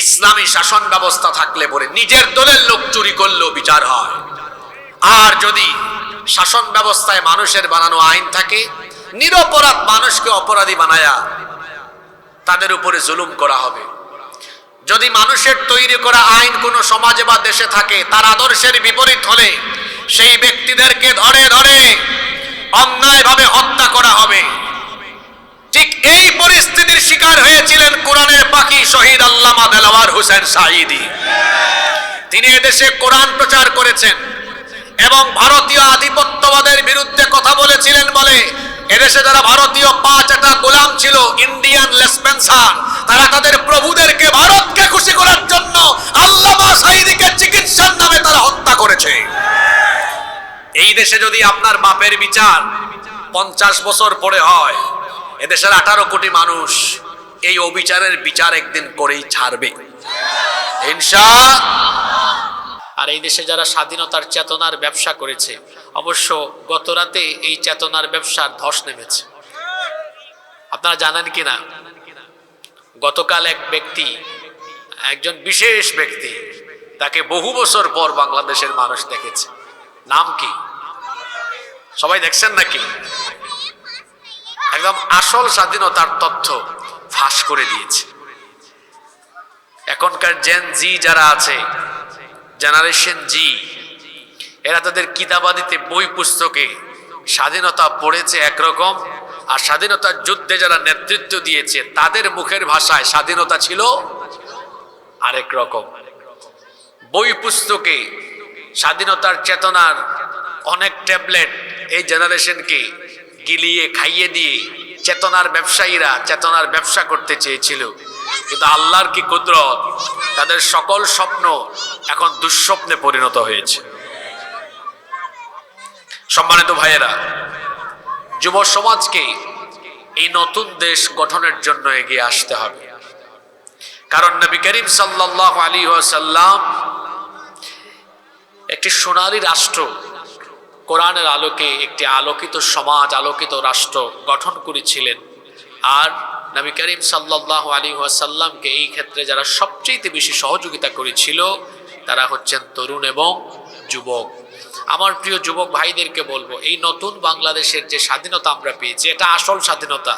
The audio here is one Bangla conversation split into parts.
ইসলামী শাসন ব্যবস্থা থাকলে পরে নিজের দলের লোক চুরি করলেও বিচার হয়। আর যদি শাসন ব্যবস্থায় মানুষের বানানো আইন থাকে, নিরপরাধ মানুষকে অপরাধী বানায়া তাদের উপরে জুলুম করা হবে। যদি মানুষের তৈরি করা আইন কোনো সমাজে বা দেশে থাকে, তার আদর্শের বিপরীত হলে সেই ব্যক্তিদেরকে ধরে ধরে অন্যায়ভাবে হত্যা করা হবে। ঠিক এই পরিস্থিতির শিকার হয়েছিলেন কোরআনের পাখি শহীদ আল্লামা দেলাওয়ার হোসেন সাঈদী। তিনি এদেশে কোরআন প্রচার করেছেন এবং ভারতীয় আধিপত্যবাদের বিরুদ্ধে কথা বলেছিলেন বলে এদেশে যারা ভারতীয় 5টা গোলাম ছিল, ইন্ডিয়ান লেসপেন্সার, তারা তাদের প্রভুদেরকে ভারতকে খুশি করার জন্য আল্লামা সাঈদীকে চিকিৎসার নামে তারা হত্যা করেছে। এই দেশে যদি আপনার বাপের বিচার 50 বছর পরে হয়, এদেশের 18 কোটি মানুষ এই অবিচারের বিচার একদিন করেই ছাড়বে ইনশাআল্লাহ। আর এই দেশে যারা স্বাধীনতার চেতনার ব্যবসা করেছে, অবশ্য গত রাতে এই চেতনার ব্যবসার ধস নেমেছে। আপনারা জানেন কিনা, গতকাল এক ব্যক্তি, একজন বিশেষ ব্যক্তি, তাকে বহু বছর পর বাংলাদেশের মানুষ দেখেছে। নাম কি? সবাই দেখছেন নাকি? একদম আসল স্বাধীনতার তথ্য ফাঁস করে দিয়েছে। এখনকার জেন জি যারা আছে, জেনারেশন জি, এরা তাদের কিতাবাদিতে বই পুস্তকে স্বাধীনতা পড়েছে একরকম, আর স্বাধীনতার যুদ্ধে যারা নেতৃত্ব দিয়েছে তাদের মুখের ভাষায় স্বাধীনতা ছিল আরেক রকম। বই পুস্তকে স্বাধীনতার চেতনার অনেক ট্যাবলেট এই জেনারেশনকে গিলিয়ে খাইয়ে দিয়ে চেতনার ব্যবসায়ীরা চেতনার ব্যবসা করতে চেয়েছিল, কিন্তু আল্লাহর কি কুদরত, তাদের সকল স্বপ্ন এখন দুঃস্বপ্নে পরিণত হয়েছে। সম্মানিত ভাইয়েরা, যুব সমাজকে এই নতুন দেশ গঠনের জন্য এগিয়ে আসতে হবে। কারণ নবী করিম সাল্লাল্লাহু আলাইহি ওয়াসাল্লাম একটি সোনালী রাষ্ট্র, কোরআনের আলোকে একটি আলোকিত সমাজ, আলোকিত রাষ্ট্র গঠন করেছিলেন। আর নবী করিম সাল্লাল্লাহু আলাইহি ওয়াসাল্লামকে এই ক্ষেত্রে যারা সবচেয়ে বেশি সহযোগিতা করেছিল তারা হচ্ছেন তরুণ এবং যুবক। আমার প্রিয় যুবক ভাইদেরকে বলবো, এই নতুন বাংলাদেশের যে স্বাধীনতা আমরা পেয়েছি, এটা আসল স্বাধীনতা।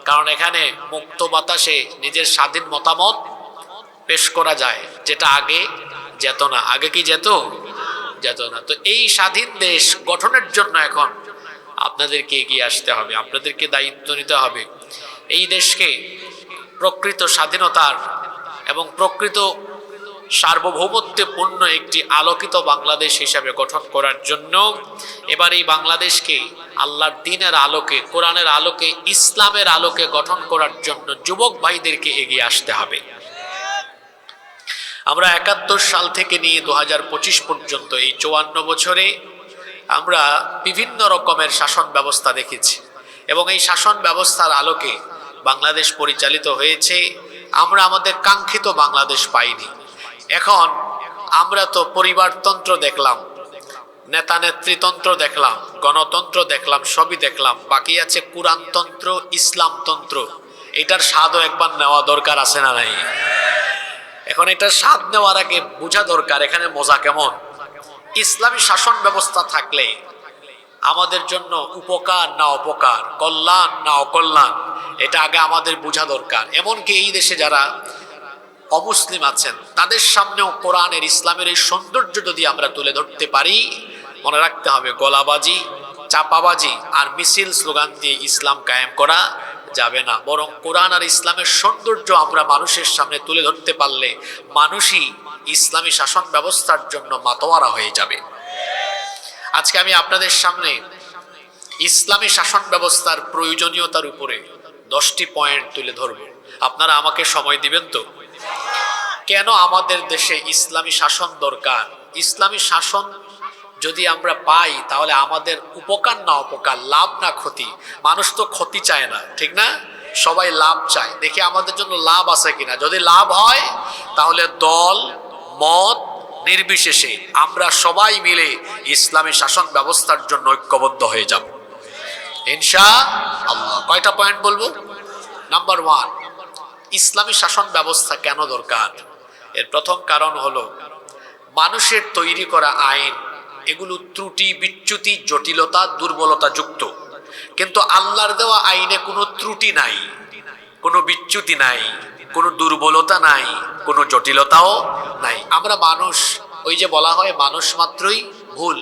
কারণ এখানে মুক্ত বাতাসে নিজের স্বাধীন মতামত পেশ করা যায়, যেটা আগে যেত না। আগে কি যেত? যেত না। তো এই স্বাধীন দেশ গঠনের জন্য এখন আপনাদেরকে এগিয়ে আসতে হবে, আপনাদেরকে দায়িত্ব নিতে হবে। এই দেশকে প্রকৃত স্বাধীনতার এবং প্রকৃত সার্বভৌমত্বপূর্ণ একটি আলোকিত বাংলাদেশ হিসাবে গঠন করার জন্য এবার এই বাংলাদেশকে আল্লাহর দ্বীনের আলোকে, কোরআনের আলোকে, ইসলামের আলোকে গঠন করার জন্য যুবক ভাইদেরকে এগিয়ে আসতে হবে। আমরা 71 সাল থেকে নিয়ে 2025 পর্যন্ত এই 54 বছরে আমরা বিভিন্ন রকমের শাসন ব্যবস্থা দেখেছি এবং এই শাসন ব্যবস্থার আলোকে বাংলাদেশ পরিচালিত হয়েছে। আমরা আমাদের কাঙ্ক্ষিত বাংলাদেশ পাইনি। এখন আমরা তো পরিবারতন্ত্র দেখলাম, নেতা নেতৃতন্ত্র দেখলাম, গণতন্ত্র দেখলাম, সবই দেখলাম, বাকি আছে কোরআনতন্ত্র, ইসলামতন্ত্র। এটার স্বাদও একবার নেওয়া দরকার আছে না নাই? এখন এটার স্বাদ নেওয়ার আগে বোঝা দরকার এখানে মজা কেমন। ইসলামী শাসন ব্যবস্থা থাকলে আমাদের জন্য উপকার না অপকার, কল্যাণ না অকল্যাণ, এটা আগে আমাদের বোঝা দরকার। এমনকি এই দেশে যারা অমুসলিম আছেন তাদের সামনেও কোরআনের, ইসলামের এই সৌন্দর্য যদি আমরা তুলে ধরতে পারি, মনে রাখতে হবে গলাবাজি, চাপাবাজি আর মিছিল স্লোগান দিয়ে ইসলাম কায়েম করা যাবে না। বরং কোরআন আর ইসলামের সৌন্দর্য আমরা মানুষের সামনে তুলে ধরতে পারলে মানুষই ইসলামী শাসন ব্যবস্থার জন্য মাতোয়ারা হয়ে যাবে। আজকে আমি আপনাদের সামনে ইসলামী শাসন ব্যবস্থার প্রয়োজনীয়তার উপরে 10টি পয়েন্ট তুলে ধরব। আপনারা আমাকে সময় দিবেন তো? কেন আমাদের দেশে ইসলামী শাসন দরকার? ইসলামী শাসন যদি আমরা পাই তাহলে আমাদের উপকার না অপকার, লাভ না ক্ষতি। মানুষ তো ক্ষতি চায় না, ঠিক না? সবাই লাভ চায়। দেখি আমাদের জন্য লাভ আছে কিনা। যদি লাভ হয় তাহলে দল মত নির্বিশেষে আমরা সবাই মিলে ইসলামী শাসন ব্যবস্থার জন্য ঐক্যবদ্ধ হয়ে যাব ইনশাআল্লাহ। কয়টা পয়েন্ট বলবো? নাম্বার 1, ইসলামী শাসন ব্যবস্থা কেন দরকার? এর প্রথম কারণ হলো মানুষের তৈরি করা আইন এগুলো ত্রুটি বিচ্যুতি জটিলতা দুর্বলতা যুক্ত, কিন্তু আল্লাহর দেওয়া আইনে কোনো ত্রুটি নাই, কোনো বিচ্যুতি নাই, কোনো দুর্বলতা নাই, কোনো জটিলতাও নাই। আমরা মানুষ, ওই যে বলা হয় মানুষ মাত্রই ভুল,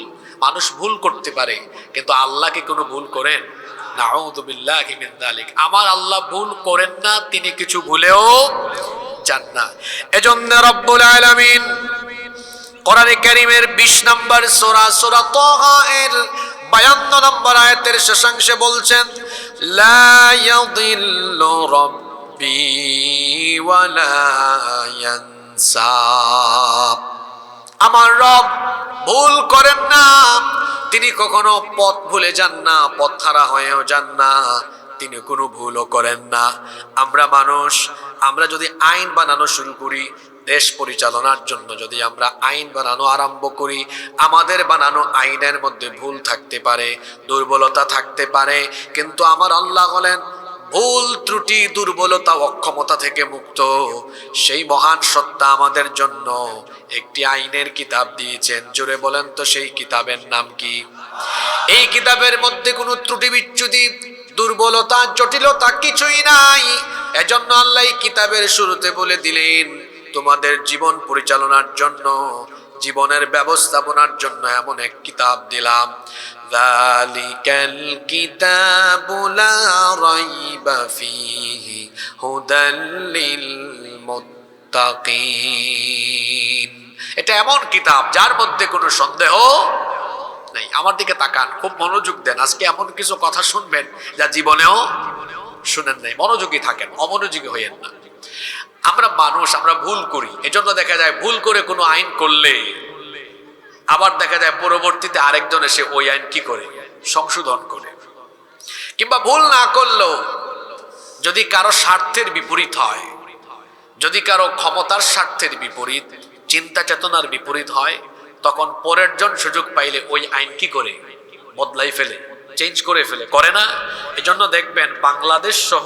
মানুষ ভুল করতে পারে, কিন্তু আল্লাহ কি কোনো ভুল করেন? নাউযু বিল্লাহি মিন যালিক। আমার আল্লাহ ভুল করেন না, তিনি কিছু ভুলেও যান না। এজন্য রব্বুল আলামিন কোরআনে কারীমের 20 নম্বর সূরা সূরা তাহা এর 52 নম্বর আয়াতের শেষাংশে বলছেন, লা ইয়াদিল্লু রাব্বি ওয়া লা ইয়ানসা। আমার রব ভুল করেন না, তিনি কখনো পথ ভুলে যান না, পথ হারা হয়েও যান না, তিনি কোনো ভুলও করেন না। আমরা মানুষ, আমরা যদি আইন বানানো শুরু করি, দেশ পরিচালনার জন্য যদি আমরা আইন বানানো আরম্ভ করি, আমাদের বানানো আইনের মধ্যে ভুল থাকতে পারে, দুর্বলতা থাকতে পারে, কিন্তু আমার আল্লাহ হলেন ভুল ত্রুটি দুর্বলতা অক্ষমতা থেকে মুক্ত। সেই মহান সত্তা আমাদের জন্য একটি আইনের কিতাব দিয়েছেন। জোরে বলেন তো সেই কিতাবের নাম কি? এই কিতাবের মধ্যে কোনো ত্রুটি বিচ্যুতি দুর্বলতা জটিলতা কিছুই নাই। এজন্য আল্লাহ এই কিতাবের শুরুতে বলে দিলেন, তোমাদের জীবন পরিচালনার জন্য, জীবনের ব্যবস্থাপনার জন্য এমন এক কিতাব দিলাম। যালিকাল কিতাবু লা রাইবা ফীহি হুদাল লিল মুত্তাকিন। এটা এমন কিতাব যার মধ্যে কোনো সন্দেহ নেই। আমার দিকে তাকান, খুব মনোযোগ দেন। আজকে এমন কিছু কথা শুনবেন যা জীবনেও শুনেন নাই। মনোযোগী থাকেন, অমনোযোগী হইেন না। আমরা মানুষ, আমরা ভুল করি। এজন্য দেখা যায় ভুল করে কোনো আইন করলে আবার দেখা যায় পরবর্তীতে আরেকজন এসে ওই আইন কি করে? সংশোধন করে। কিংবা ভুল না করলেও যদি কারো স্বার্থের বিপরীত হয়, যদি কারো ক্ষমতার স্বার্থের বিপরীত, চিন্তা চেতনার বিপরীত হয়, তখন পরের জন সুযোগ পাইলে ওই আইন কি করে? বদলাই ফেলে, চেঞ্জ করে ফেলে, করে না? এজন্য দেখবেন বাংলাদেশ সহ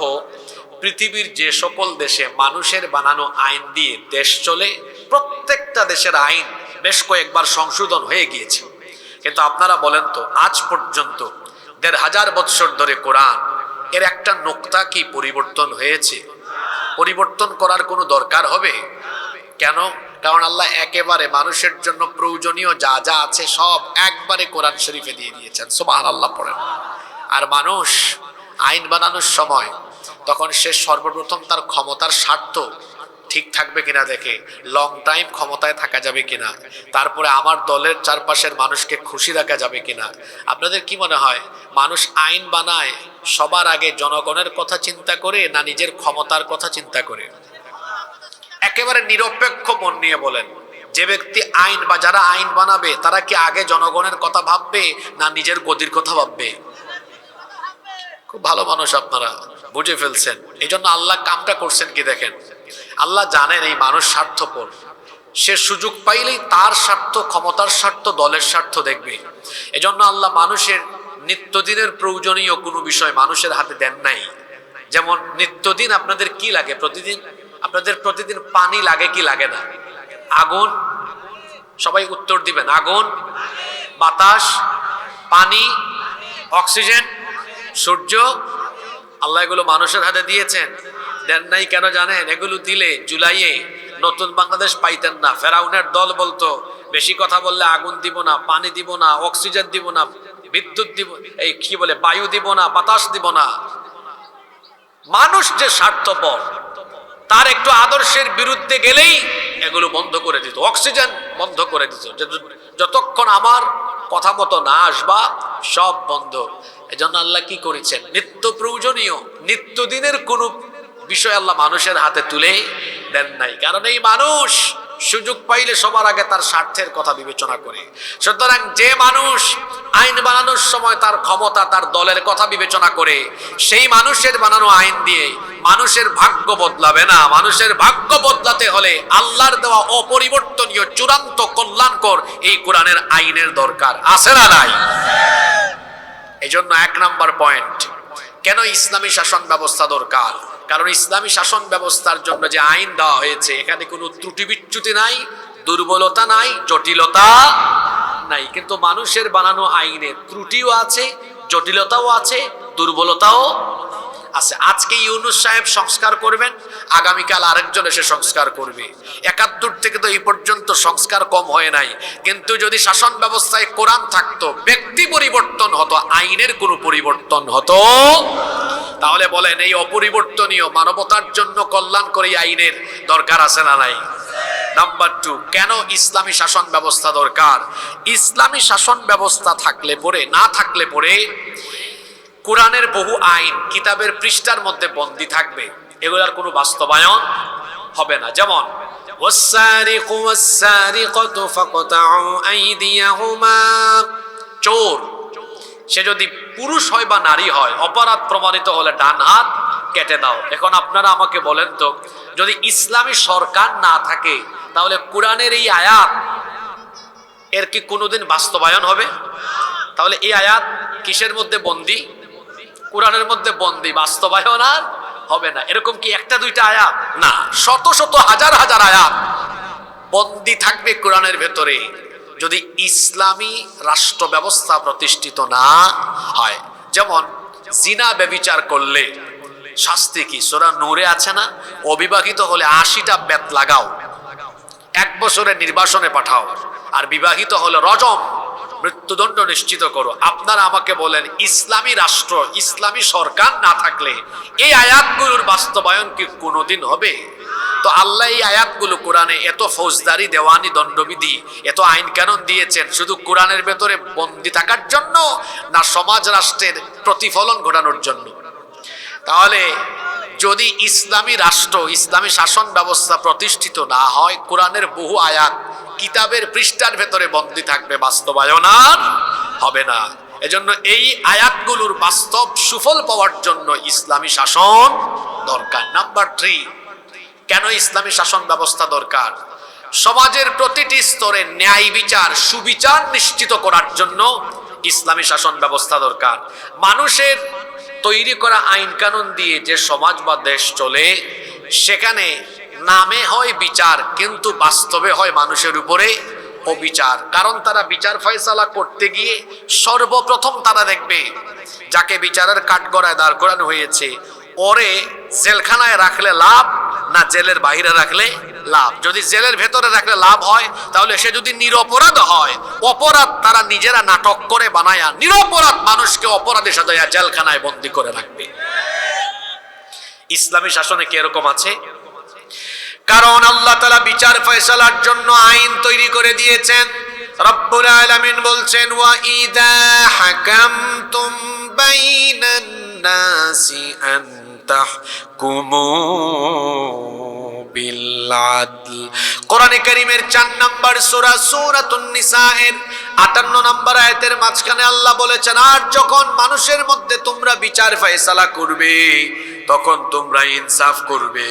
পৃথিবীর যে সকল দেশে মানুষের বানানো আইন দিয়ে দেশ চলে, প্রত্যেকটা দেশের আইন বেশ কয়েকবার সংশোধন হয়ে গিয়েছে। কিন্তু আপনারা বলেন তো, আজ পর্যন্ত ১৫০০ বৎসর ধরে কোরআন এর একটা নোক্তা কি পরিবর্তন হয়েছে? পরিবর্তন করার কোনো দরকার হবে? কেন? কারণ আল্লাহ একেবারে মানুষের জন্য প্রয়োজনীয় যা যা আছে সব একবারে কোরআন শরীফে দিয়ে দিয়েছেন। সুবহানাল্লাহ পড়েন। আর মানুষ আইন বানানোর সময় তখন সে সর্বপ্রথম তার ক্ষমতার স্বার্থ ঠিক থাকবে কিনা দেখে, লং টাইম ক্ষমতায় থাকা যাবে কিনা, তারপরে আমার দলের চারপাশের মানুষকে খুশি রাখা যাবে কিনা। আপনাদের কি মনে হয় মানুষ আইন বানায় সবার আগে জনগণের কথা চিন্তা করে না নিজের ক্ষমতার কথা চিন্তা করে? একেবারে নিরপেক্ষ মন নিয়ে বলেন, যে ব্যক্তি আইন বা যারা আইন বানাবে তারা কি আগে জনগণের কথা ভাববে না নিজের গদির কথা ভাববে? খুব ভালো মানুষ, আপনারা বুঝে ফেলছেন। এই জন্য আল্লাহ কামটা করছেন কি দেখেন, আল্লাহ জানেন এই মানুষ স্বার্থপর, সে সুযোগ পাইলেই তার স্বার্থ, ক্ষমতার স্বার্থ, দলের স্বার্থ দেখবে। এজন্য আল্লাহ মানুষের নিত্যদিনের প্রয়োজনীয় কোনো বিষয় মানুষের হাতে দেন নাই। যেমন নিত্যদিন আপনাদের কি লাগে? প্রতিদিন আপনাদের প্রতিদিন পানি লাগে কি লাগে না? আগুন, সবাই উত্তর দিবেন। আগুন, বাতাস, পানি, অক্সিজেন, সূর্য, আল্লাহ এগুলো মানুষের হাতে দিয়েছেন? দেন নাই। কেন জানেন? এগুলো দিলে জুলাইয়ে নতুন বাংলাদেশ পাইতেন না। ফেরাউনের দল বলতো বেশি কথা বললে আগুন দিব না, পানি দিব না, অক্সিজেন দিব না, বিদ্যুৎ দিব, এই কি বলে বায়ু দিব না, বাতাস দিব না। মানুষ যে স্বার্থপর, তার একটু আদর্শের বিরুদ্ধে গেলেই এগুলো বন্ধ করে দিত, অক্সিজেন বন্ধ করে দিত। যতক্ষণ আমার কথা মতো না আসবা সব বন্ধ। এজন্য আল্লাহ কি করেছেন? নিত্য প্রয়োজনীয় নিত্যদিনের কোনো বিষয় আল্লাহ মানুষের হাতে তুলে দেন নাই। কারণ এই মানুষ সুযোগ পাইলে সবার আগে তার স্বার্থের কথা বিবেচনা করে। সুতরাং যে মানুষ আইন বানানোর সময় তার ক্ষমতা, তার দলের কথা বিবেচনা করে, সেই মানুষের বানানো আইন দিয়ে মানুষের ভাগ্য বদলাবে না। মানুষের ভাগ্য বদলাতে হলে আল্লাহর দেওয়া অপরিবর্তনীয় চূড়ান্ত কল্যাণকর এই কোরআনের আইনের দরকার আছে না নাই? এই জন্য 1 নম্বর পয়েন্ট, কেন ইসলামী শাসন ব্যবস্থা দরকার? কারণ ইসলামী শাসন ব্যবস্থার জন্য যে আইন দেওয়া হয়েছে এখানে কোনো ত্রুটি বিচ্যুতি নাই, দুর্বলতা নাই, জটিলতা নাই। কিন্তু মানুষের বানানো আইনে ত্রুটিও আছে, জটিলতাও আছে, দুর্বলতাও আছে। আজকে ইউনূস সাহেব সংস্কার করবেন, আগামীকাল আরেকজন এসে সংস্কার করবে। ৭১ থেকে তো এই পর্যন্ত সংস্কার কম হয় নাই। কিন্তু যদি শাসন ব্যবস্থায় কোরআন থাকতো, ব্যক্তি পরিবর্তন হতো, আইনের কোনো পরিবর্তন হতো, তাহলে বলেন এই অপরিবর্তনীয় মানবতার জন্য কল্যাণকরী আইনের দরকার আছে না নাই? নাম্বার 2, কেন ইসলামী শাসন ব্যবস্থা দরকার? ইসলামী শাসন ব্যবস্থা না থাকলে পরে কোরআনের বহু আইন কিতাবের পৃষ্ঠার মধ্যে বন্দী থাকবে, এগুলার কোনো বাস্তবায়ন হবে না। যেমন ওয়াস-সারিকু ওয়াস-সারিকাতু ফাকতাউ আইদিয়াহুমা, চোর সে যদি পুরুষ হয় বা নারী হয়, অপরাধ প্রমাণিত হলে ডান হাত কেটে দাও। এখন আপনারা আমাকে বলেন তো, যদি ইসলামী সরকার না থাকে তাহলে কোরআনের এই আয়াত এর কি কোনোদিন বাস্তবায়ন হবে? তাহলে এই আয়াত কিসের মধ্যে বন্দী? কোরআনের মধ্যে বন্দী, বাস্তবায়ন আর হবে না। এরকম কি একটা দুইটা আয়াত না, শত শত হাজার হাজার আয়াত বন্দী থাকবে কোরআনের ভেতরে যদি ইসলামী রাষ্ট্র ব্যবস্থা প্রতিষ্ঠিত না হয়। যেমন জিনা ব্যভিচার করলে শাস্তি কি? সূরা নূরে আছে না, অবিবাহিত হলে ৮০টা বেত লাগাও, ১ বছরের নির্বাসনে পাঠাও, আর বিবাহিত হলে রজম, মৃত্যুদণ্ড নিশ্চিত করো। আপনারা আমাকে বলেন, ইসলামী রাষ্ট্র, ইসলামী সরকার না থাকলে এই আয়াতগুলোর বাস্তবায়ন কি কোনোদিন হবে? তো আল্লাহ এই আয়াতগুলো কোরআনে এত ফৌজদারি, দেওয়ানি, দণ্ডবিধি, এত আইন কানুন দিয়েছেন শুধু কোরআনের ভেতরে বন্দী থাকার জন্য, না সমাজ রাষ্ট্রের প্রতিফলন ঘটানোর জন্য? তাহলে যদি ইসলামী রাষ্ট্র, ইসলামী শাসন ব্যবস্থা প্রতিষ্ঠিত না হয়, কোরআনের বহু আয়াত কিতাবের পৃষ্ঠার ভেতরে বন্দী থাকবে, বাস্তবায়ন আর হবে না। এজন্য এই আয়াতগুলোর বাস্তব সুফল পাওয়ার জন্য ইসলামী শাসন দরকার। নাম্বার 3, কেন ইসলামী শাসন ব্যবস্থা দরকার? সমাজের প্রতিটি স্তরে ন্যায় বিচার, সুবিচার নিশ্চিত করার জন্য ইসলামী শাসন ব্যবস্থা দরকার। মানুষের তৈরি করা আইন কানুন দিয়ে যে সমাজ বা দেশ চলে, সেখানে নামে হয় বিচার, কিন্তু বাস্তবে হয় মানুষের উপরে অবিচার। কারণ তারা বিচার ফয়সালা করতে গিয়ে সর্বপ্রথম তারা দেখবে যাকে বিচারের কাঠগড়ায় দাঁড় করানো হয়েছে, ওরে জেলখানায় রাখলে লাভ না জেলের বাইরে রাখলে লাভ। যদি জেলের ভেতরে রাখলে লাভ হয়, তাহলে সে যদি নিরপরাধ হয়, অপরাধ তারা নিজেরা নাটক করে বানায়া নিরপরাধ মানুষকে অপরাধে সাজায়া জেলখানায় বন্দী করে রাখবে। ইসলামী শাসনে কি এরকম আছে? কারণ আল্লাহ তাআলা বিচার ফয়সালার জন্য আইন তৈরি করে দিয়েছেন। রব্বুল আলামিন বলছেন, ওয়া ইযা হাকামতুম বাইনান নাসি আন তাহকুমু বিল আদল। কোরআনে কারীমের 4 নম্বর সূরা সূরাতুন নিসা এর 58 নম্বর আয়াতের মাঝখানে আল্লাহ বলেছেন, আর যখন মানুষের মধ্যে তোমরা বিচার ফয়সালা করবে তখন তোমরা ইনসাফ করবে।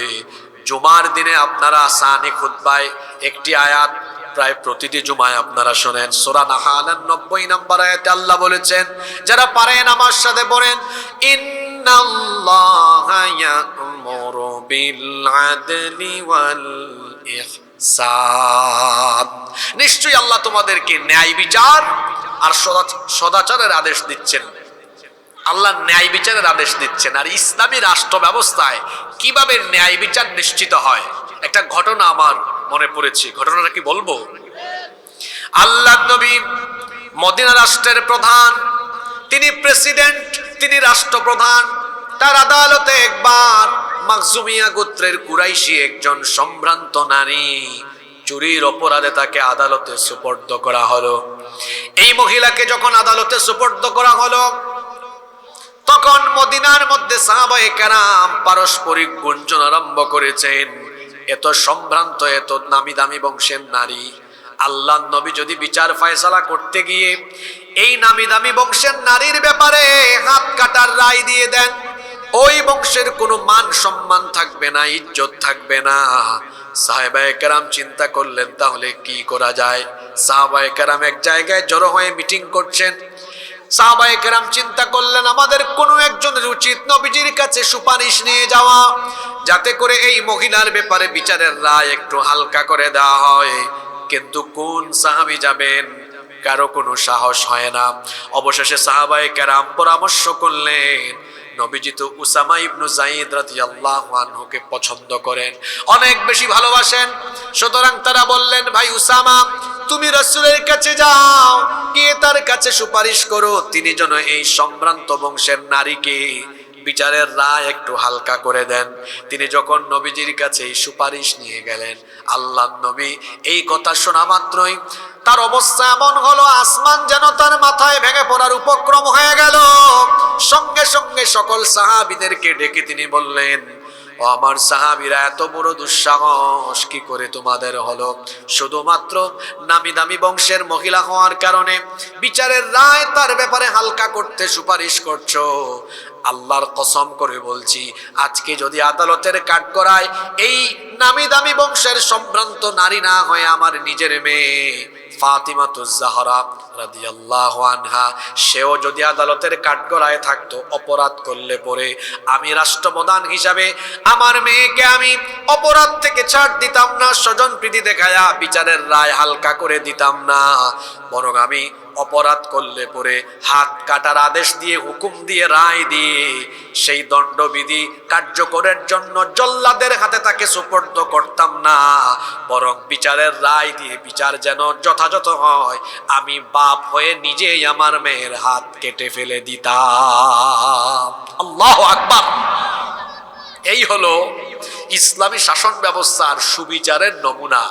জুমার দিনে আপনারা সানি খুতবায় একটি আয়াত প্রায় প্রতিটি জুমায় আপনারা শোনেন। সূরা নাহালের 90 নম্বর আয়াতে আল্লাহ বলেছেন, যারা পারেন আমার সাথে পড়েন, ইন্নাল্লাহা ইয়া'মুরু বিল আদলি ওয়াল ইহসান। নিশ্চয়ই আল্লাহ তোমাদেরকে ন্যায় বিচার আর সদাচারের আদেশ দিচ্ছেন। আল্লাহ ন্যায় বিচারের আদেশ দিচ্ছেন। আর ইসলামী রাষ্ট্র ব্যবস্থায় কিভাবে ন্যায় বিচার নিশ্চিত হয়, একটা ঘটনা আমার মনে পড়েছে। ঘটনাটা কি বলবো? আল্লাহ নবী মদিনা রাষ্ট্রের প্রধান, তিনি প্রেসিডেন্ট, তিনি রাষ্ট্রপ্রধান। তার আদালতে একবার মাখজুমিয়া গোত্রের কুরাইশি একজন সম্ভ্রান্ত নারী চুরির অপরাধে তাকে আদালতে সুপর্দ করা হলো। এই মহিলাকে যখন আদালতে সুপর্দ করা হলো, তখন মদিনার মধ্যে সাহাবায়ে কেরাম পারস্পরিক গুঞ্জন আরম্ভ করেছেন, এত সম্ভ্রান্ত, এত নামি দামি বংশের নারী, আল্লাহ নবী যদি বিচার ফয়সালা করতে গিয়ে এই নামি দামি বংশের নারীর ব্যাপারে হাত কাটার রায় দিয়ে দেন, ওই বংশের কোনো মান সম্মান থাকবে না, ইজ্জত থাকবে না। সাহাবায়ে কেরাম চিন্তা করলেন, তাহলে কি করা যায়? সাহাবায়ে কেরাম এক জায়গায় জড়ো হয়ে মিটিং করছেন। সাহাবায়ে কেরাম চিন্তা করলেন আমাদের কোনো একজনের উচিত নবীজির কাছে সুপারিশ নিয়ে যাওয়া, যাতে করে এই মহিলার ব্যাপারে বিচারের রায় একটু হালকা করে দেওয়া হয়। কিন্তু কোন সাহাবী যাবেন? কারো কোনো সাহস হয় না। অবশেষে সাহাবায়ে কেরাম পরামর্শ করলেন, নবীজি তো উসামা ইবনু যায়েদ রাদিয়াল্লাহু আনহুকে পছন্দ করেন, অনেক বেশি ভালোবাসেন। সুতরাং তারা বললেন, ভাই উসামা, তুমি রাসূলের কাছে যাও, গিয়ে তার কাছে সুপারিশ করো তিনি যেন এই সম্ভ্রান্ত বংশের নারীকে বিচারের রায় একটু হালকা করে দেন। তিনি যখন নবীজির কাছে এই সুপারিশ নিয়ে গেলেন, আল্লাহর নবী এই কথা শোনা মাত্রই তার অবস্থা এমন হলো, আসমান যেন তার মাথায় ভেঙে পড়ার উপক্রম হয়ে গেল। সঙ্গে সঙ্গে সকল সাহাবীদেরকে ডেকে তিনি বললেন, ও আমার সাহাবীরা, এত বড় দুঃসাহস কি করে তোমাদের হলো? শুধুমাত্র নামি দামি বংশের মহিলা হওয়ার কারণে বিচারের রায় তার ব্যাপারে হালকা করতে সুপারিশ করছো? আল্লাহর কসম করে বলছি, আজকে যদি আদালতের কাঠগড়ায় এই নামি দামি বংশের সম্ভ্রান্ত নারী না হয়ে আমার নিজের মেয়ে ফাতিমাতুজ জাহরা রাদিয়াল্লাহু আনহা, সেও যদি আদালতের কাঠগড়ায় থাকতো, অপরাধ করলে পরে আমি রাষ্ট্রপ্রধান হিসাবে আমার মেয়েকে আমি অপরাধ থেকে ছাড় দিতাম না, স্বজন প্রীতি দেখায়া বিচারের রায় হালকা করে দিতাম না, বরং আমি অপরাধ করলে পরে হাত কাটার আদেশ দিয়ে, হুকুম দিয়ে, রায় দিয়ে সেই দণ্ডবিধি কার্যকরের জন্য জল্লাদের হাতে তাকে সুপর্দ করতাম না, বরং বিচারের রায় দিয়ে বিচার যেন যথাযথ হয়, আমি বাপ হয়ে নিজেই আমার মেয়ের হাত কেটে ফেলে দিতাম। আল্লাহু আকবার। এই হলো ইসলামী শাসন ব্যবস্থার সুবিচারের নমুনা।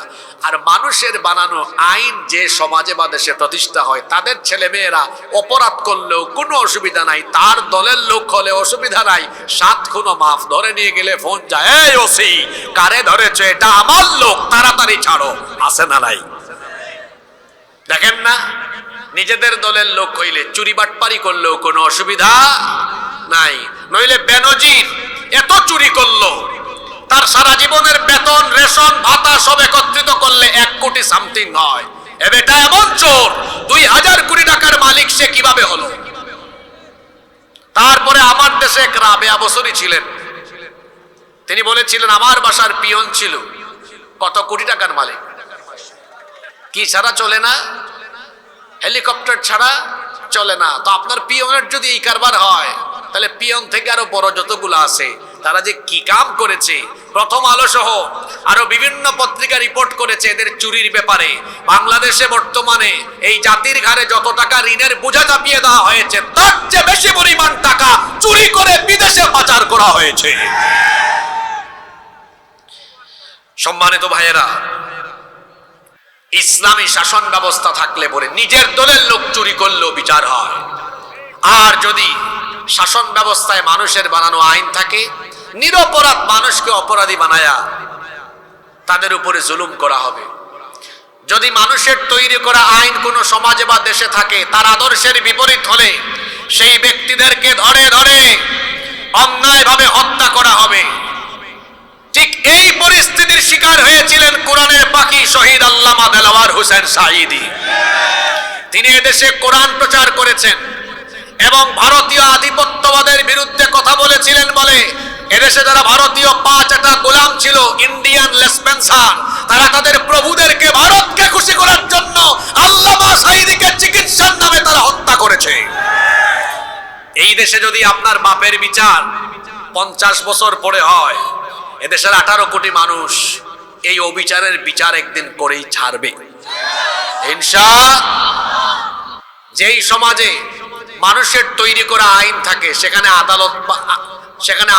আর মানুষের বানানো আইন যে সমাজে বা দেশে প্রতিষ্ঠা হয়, তাদের ছেলে মেয়েরা অপরাধ করলেও কোনো অসুবিধা নাই, তার দলের লোক হলে অসুবিধা নাই, 7 খুনও মাফ। ধরে নিয়ে গেলে ফোন যায়, এই ওসি কারে ধরেছে? এটা আমার লোক, তাড়াতাড়ি ছাড়ো। আছে না নাই? দেখেন না, নিজেদের দলের লোক হইলে চুরি বাটপারি করলেও কোনো অসুবিধা নাই। নইলে বেনজির এত চুরি করলো, তার সারা জীবনের বেতন, রেশন, ভাতা সব একত্রিত করলে 1 কোটি সামথিং হয়। এটা এমন চোর, 2000 কোটি টাকার মালিক সে কিভাবে হলো? তারপরে আমার দেশে এক রাবেয়া বসরি ছিলেন, তিনি বলেছিলেন আমার বাসার পিয়ন ছিল, কত কোটি টাকার মালিক। কি ছাড়া চলে না? হেলিকপ্টার ছাড়া চলে না। তো আপনার পিয়নের যদি এই কারবার হয়, তাহলে পিয়ন থেকে আরো বড় যতগুলো আছে তারা যে কি কাম করেছে। প্রথম আলো সহ আরো বিভিন্ন পত্রিকা রিপোর্ট করেছে এদের চুরির ব্যাপারে। বাংলাদেশে বর্তমানে এই জাতির ঘাড়ে যত টাকা ঋণের বোঝা চাপিয়ে দেওয়া হয়েছে, তার চেয়ে বেশি পরিমাণ টাকা চুরি করে বিদেশে পাচার করা হয়েছে। সম্মানিত ভাইয়েরা, ইসলামী শাসন ব্যবস্থা থাকলে পরে নিজের দলের লোক চুরি করলেও বিচার হয়। আর যদি শাসন ব্যবস্থায় মানুষের বানানো আইন থাকে, নিরপরাধ মানুষকে অপরাধী বানায়া তাদের উপরে জুলুম করা হবে। যদি মানুষের তৈরি করা আইন কোন সমাজে বা দেশে থাকে, তার আদর্শের বিপরীত হলে সেই ব্যক্তিদেরকে ধরে ধরে অন্যায়ভাবে হত্যা করা হবে। ঠিক এই পরিস্থিতির শিকার হয়েছিলেন কোরআনের পাখি শহীদ আল্লামা দেলাওয়ার হোসেন সাঈদী। তিনি এদেশে কোরআন প্রচার করেছেন এবং ভারতীয় আধিপত্যবাদের বিরুদ্ধে কথা বলেছিলেন। বলে এদেশে যারা ভারতীয় 5টা গোলাম ছিল, ইন্ডিয়ান লেসপেন্সার, তারা তাদের প্রভুদেরকে, ভারতকে খুশি করার জন্য আল্লামা সাঈদীকে চিকিৎসার নামে তারা হত্যা করেছে। এই দেশে যদি আপনার বাপের বিচার 50 বছর পরে হয়, এদেশের 18 কোটি মানুষ এই অবিচারের বিচার একদিন করেই ছাড়বে ইনশাআল্লাহ। যেই সমাজে মানুষের তৈরি করা আইন থাকে, সেখানে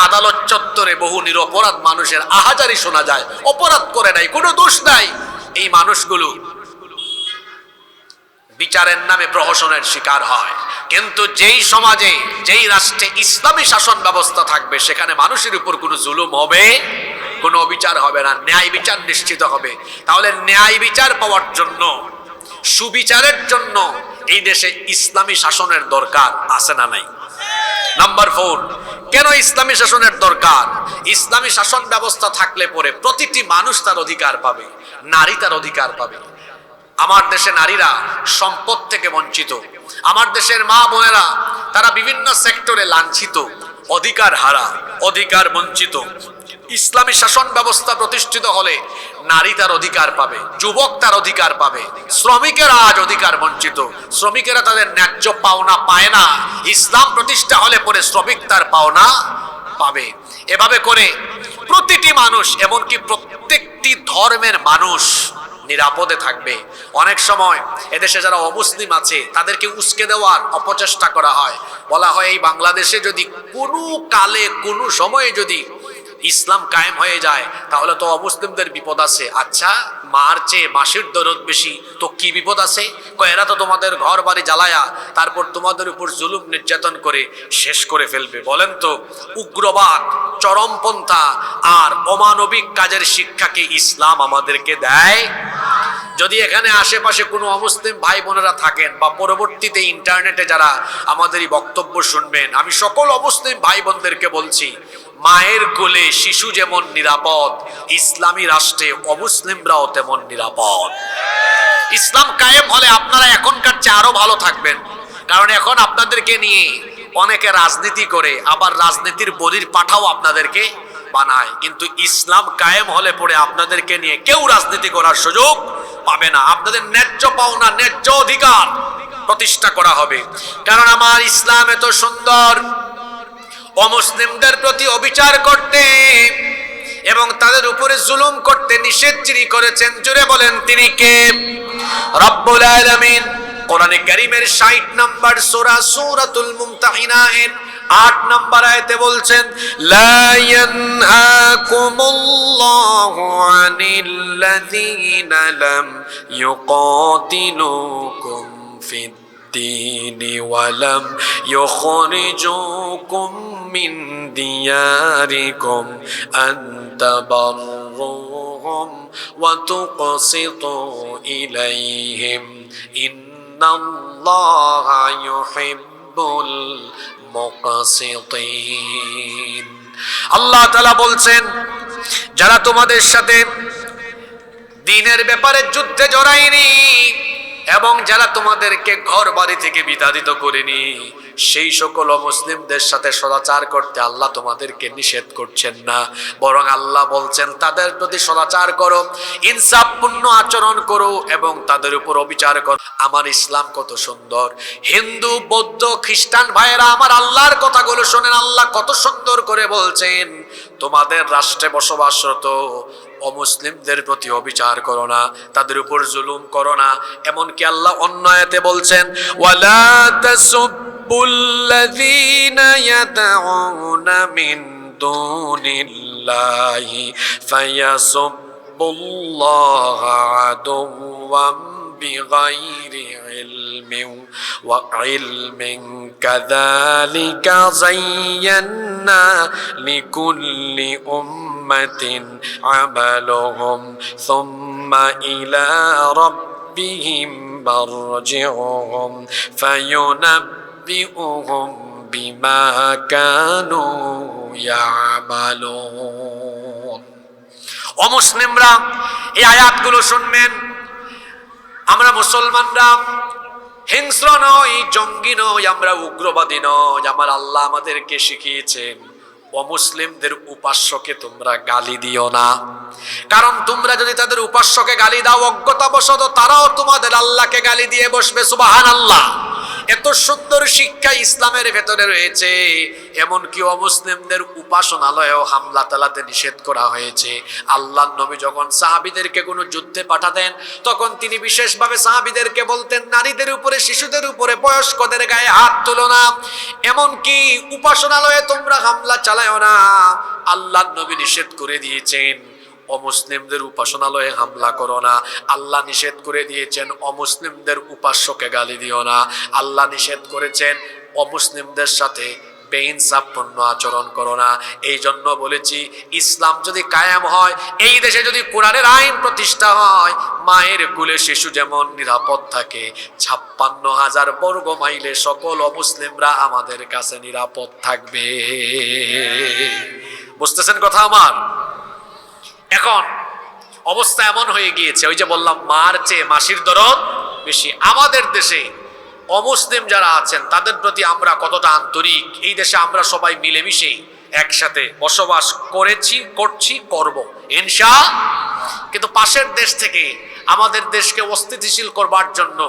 আদালত চত্বরে বহু নিরপরাধ মানুষের আহাজারি শোনা যায়, অপরাধ করে নাই, কোনো দোষ নাই। এই মানুষগুলো বিচারের নামে প্রহসনের শিকার হয়। কিন্তু যেই সমাজে, যেই রাষ্ট্রে ইসলামী শাসন ব্যবস্থা থাকবে, সেখানে মানুষের উপর কোনো জুলুম হবে, কোনো অবিচার হবে না, ন্যায় বিচার নিশ্চিত হবে। তাহলে ন্যায় বিচার পাওয়ার জন্য, সুবিচারের জন্য এই দেশে ইসলামী শাসনের দরকার আছে না নাই? নাম্বার 4, কেন ইসলামী শাসনের দরকার? ইসলামী শাসন ব্যবস্থা থাকলে পরে প্রতিটি মানুষ তার অধিকার পাবে, নারী তার অধিকার পাবে। আমার দেশে নারীরা সম্পদ থেকে বঞ্চিত, আমার দেশের মা বোনেরা তারা বিভিন্ন সেক্টরে লাঞ্ছিত, অধিকার হারা, অধিকার বঞ্চিত। ইসলামী শাসন ব্যবস্থা প্রতিষ্ঠিত হলে নারী তার অধিকার পাবে, যুবক তার অধিকার পাবে, শ্রমিকেরা আজ অধিকার বঞ্চিত, শ্রমিকেরা তাদের ন্যায্য পাওনা পায় না। ইসলাম প্রতিষ্ঠা হলে পরে শ্রমিক তার পাওনা পাবে। এভাবে করে প্রতিটি মানুষ, এমনকি প্রত্যেকটি ধর্মের মানুষ নিরাপদে থাকবে। অনেক সময় এদেশে যারা অমুসলিম আছে তাদেরকে উস্কে দেওয়ার অপচেষ্টা করা হয়, বলা হয় এই বাংলাদেশে যদি কোনো কালে কোনো সময়ে যদি ইসলাম কায়েম হয়ে যায় তাহলে তো অমুসলিমদের বিপদ আছে। আচ্ছা, মার চেয়ে মাসির দরদ বেশি, তো কি বিপদ আছে? এরা তো তোমাদের ঘর বাড়ি জ্বালায়া তারপর তোমাদের উপর জুলুম নির্যাতন করে শেষ করে ফেলবে। বলেন তো, উগ্রবাদ, চরমপন্থা আর অমানবিক কাজের শিক্ষাকে ইসলাম আমাদেরকে দেয়? যদি এখানে আশেপাশে কোনো অমুসলিম ভাই বোনেরা থাকেন বা পরবর্তীতে ইন্টারনেটে যারা আমাদের এই বক্তব্য শুনবেন, আমি সকল অমুসলিম ভাই বোনদেরকে বলছি, মায়ের কোলে শিশু যেমন নিরাপদ, ইসলামী রাষ্ট্রে অমুসলিমরাও তেমন নিরাপদ। ইসলাম কায়েম হলে আপনারা এখনকার চেয়ে আরো ভালো থাকবেন, কারণ এখন আপনাদেরকে নিয়ে অনেকে রাজনীতি করে, আবার রাজনীতির বলির পাঠাও আপনাদেরকে বানায়। কিন্তু ইসলাম কায়েম হলে পরে আপনাদেরকে নিয়ে কেউ রাজনীতি করার সুযোগ পাবে না। আপনাদের ন্যায্য পাওনা, ন্যায্য অধিকার প্রতিষ্ঠা করা হবে। কারণ আমার ইসলাম এত সুন্দর, অমুসলিমদের প্রতি অবিচার করতে এবং তাদের উপরে জুলুম করতে নিষেধ যিনি করেছেন, জোরে বলেন তিনি কে? রব্বুল আলামিন কোরআনে কারীমের ৬০ নম্বর সূরা সূরাতুল মুমতাহিনা এর ৮ নম্বর আয়াতে বলছেন, লা ইয়ানহাকুমুল্লাহু আনিল্লাযীনা লাম ইউকাতিলুকুম ফিদ الدين ولم يخرجوكم من دياركم أن تبروهم وتقسطوا إليهم إن الله يحب المقسطين। আল্লাহ তাআলা বলছেন, যারা তোমাদের সাথে দ্বীনের ব্যাপারে যুদ্ধে জড়ায়নি এবং যারা তোমাদেরকে ঘর বাড়ি থেকে বিতাড়িত করেনি, সেই সকল মুসলিমদের সাথে সদাচার করতে আল্লাহ তোমাদেরকে নিষেধ করছেন না, বরং আল্লাহ বলছেন তাদের প্রতি সদাচার করো, ইনসাফপূর্ণ আচরণ করো এবং তাদের উপর অবিচার করো। আমার ইসলাম কত সুন্দর! হিন্দু, বৌদ্ধ, খ্রিস্টান ভাইয়েরা আমার আল্লাহর কথাগুলো শোনেন। আল্লাহ কত সুন্দর করে বলছেন, তোমাদের রাষ্ট্রে বসবাসরত অমুসলিমদের প্রতি অবিচার করো না, তাদের উপর জুলুম করো না। এমনকি আল্লাহ অন্য আয়াতে বলছেন, ওয়ালা তাসুব্বুল্লাযীনা ইয়াদউনা মিন দুনিল্লাহি ফায়াসুব্বুল্লাহা আদুওয়াম বিগাইরি ইলমিন ওয়া ইলমিন কাযালিকা যায়্যানা লিকুল্লি উম্মাতিন আমালুহুম সুম্মা ইলা রাব্বিহিম মারজিউহুম ফায়ুনাব্বিউহুম বিমা কানু ইয়ামালুন। অমুসলিমরা এই আয়াতগুলো শুনবেন। আমরা মুসলমানরা হিংস্র নই, জঙ্গি নই, আমরা উগ্রবাদী নই। আমার আল্লাহ আমাদেরকে শিখিয়েছেন, অমুসলিমদের উপাস্যকে তোমরা গালি দিও না, কারণ তোমরা যদি তাদের উপাস্যকে গালি দাও অজ্ঞতাবশত তারাও তোমাদের আল্লাহকে গালি দিয়ে বসবে। সুবহানাল্লাহ! এত সুন্দর শিক্ষা ইসলামের ভেতরে রয়েছে। এমনকি অমুসলিমদের উপাসনালয়েও হামলা চালাতে নিষেধ করা হয়েছে। আল্লাহর নবী যখন সাহাবীদেরকে কোনো যুদ্ধে পাঠাতেন তখন তিনি বিশেষভাবে সাহাবীদেরকে বলতেন, নারীদের উপরে, শিশুদের উপরে, বয়স্কদের গায়ে হাত তুলো না, এমনকি উপাসনালয়ে তোমরা হামলা চালায়ও না। আল্লাহর নবী নিষেধ করে দিয়েছেন অমুসলিমদের উপাসনালয়ে হামলা করো না। আল্লাহ নিষেধ করে দিয়েছেন অমুসলিমদের উপাস্যকে গালি দিও না। আল্লাহ নিষেধ করেছেন অমুসলিমদের সাথে বেইনসাফপূর্ণ আচরণ করো না। এই জন্য বলেছি, ইসলাম যদি কায়েম হয়, এই দেশে যদি কোরআনের আইন প্রতিষ্ঠা হয়, মায়ের কোলে শিশু যেমন নিরাপদ থাকে, ৫৬,০০০ বর্গ মাইলে সকল অমুসলিমরা আমাদের কাছে নিরাপদ থাকবে। বুঝতেছেন কথা আমার? এখন অবস্থা এমন হয়ে গিয়েছে, ওই যে বললাম মার চেয়ে মাসির দরদ বেশি। আমাদের দেশে অমুসলিম যারা আছেন তাদের প্রতি আমরা কতটা আন্তরিক, এই দেশে আমরা সবাই মিলেমিশে একসাথে বসবাস করেছি, করছি, করব ইনশাআল্লাহ। কিন্তু পাশের দেশ থেকে আমাদের দেশকে অস্থিতিশীল করবার জন্য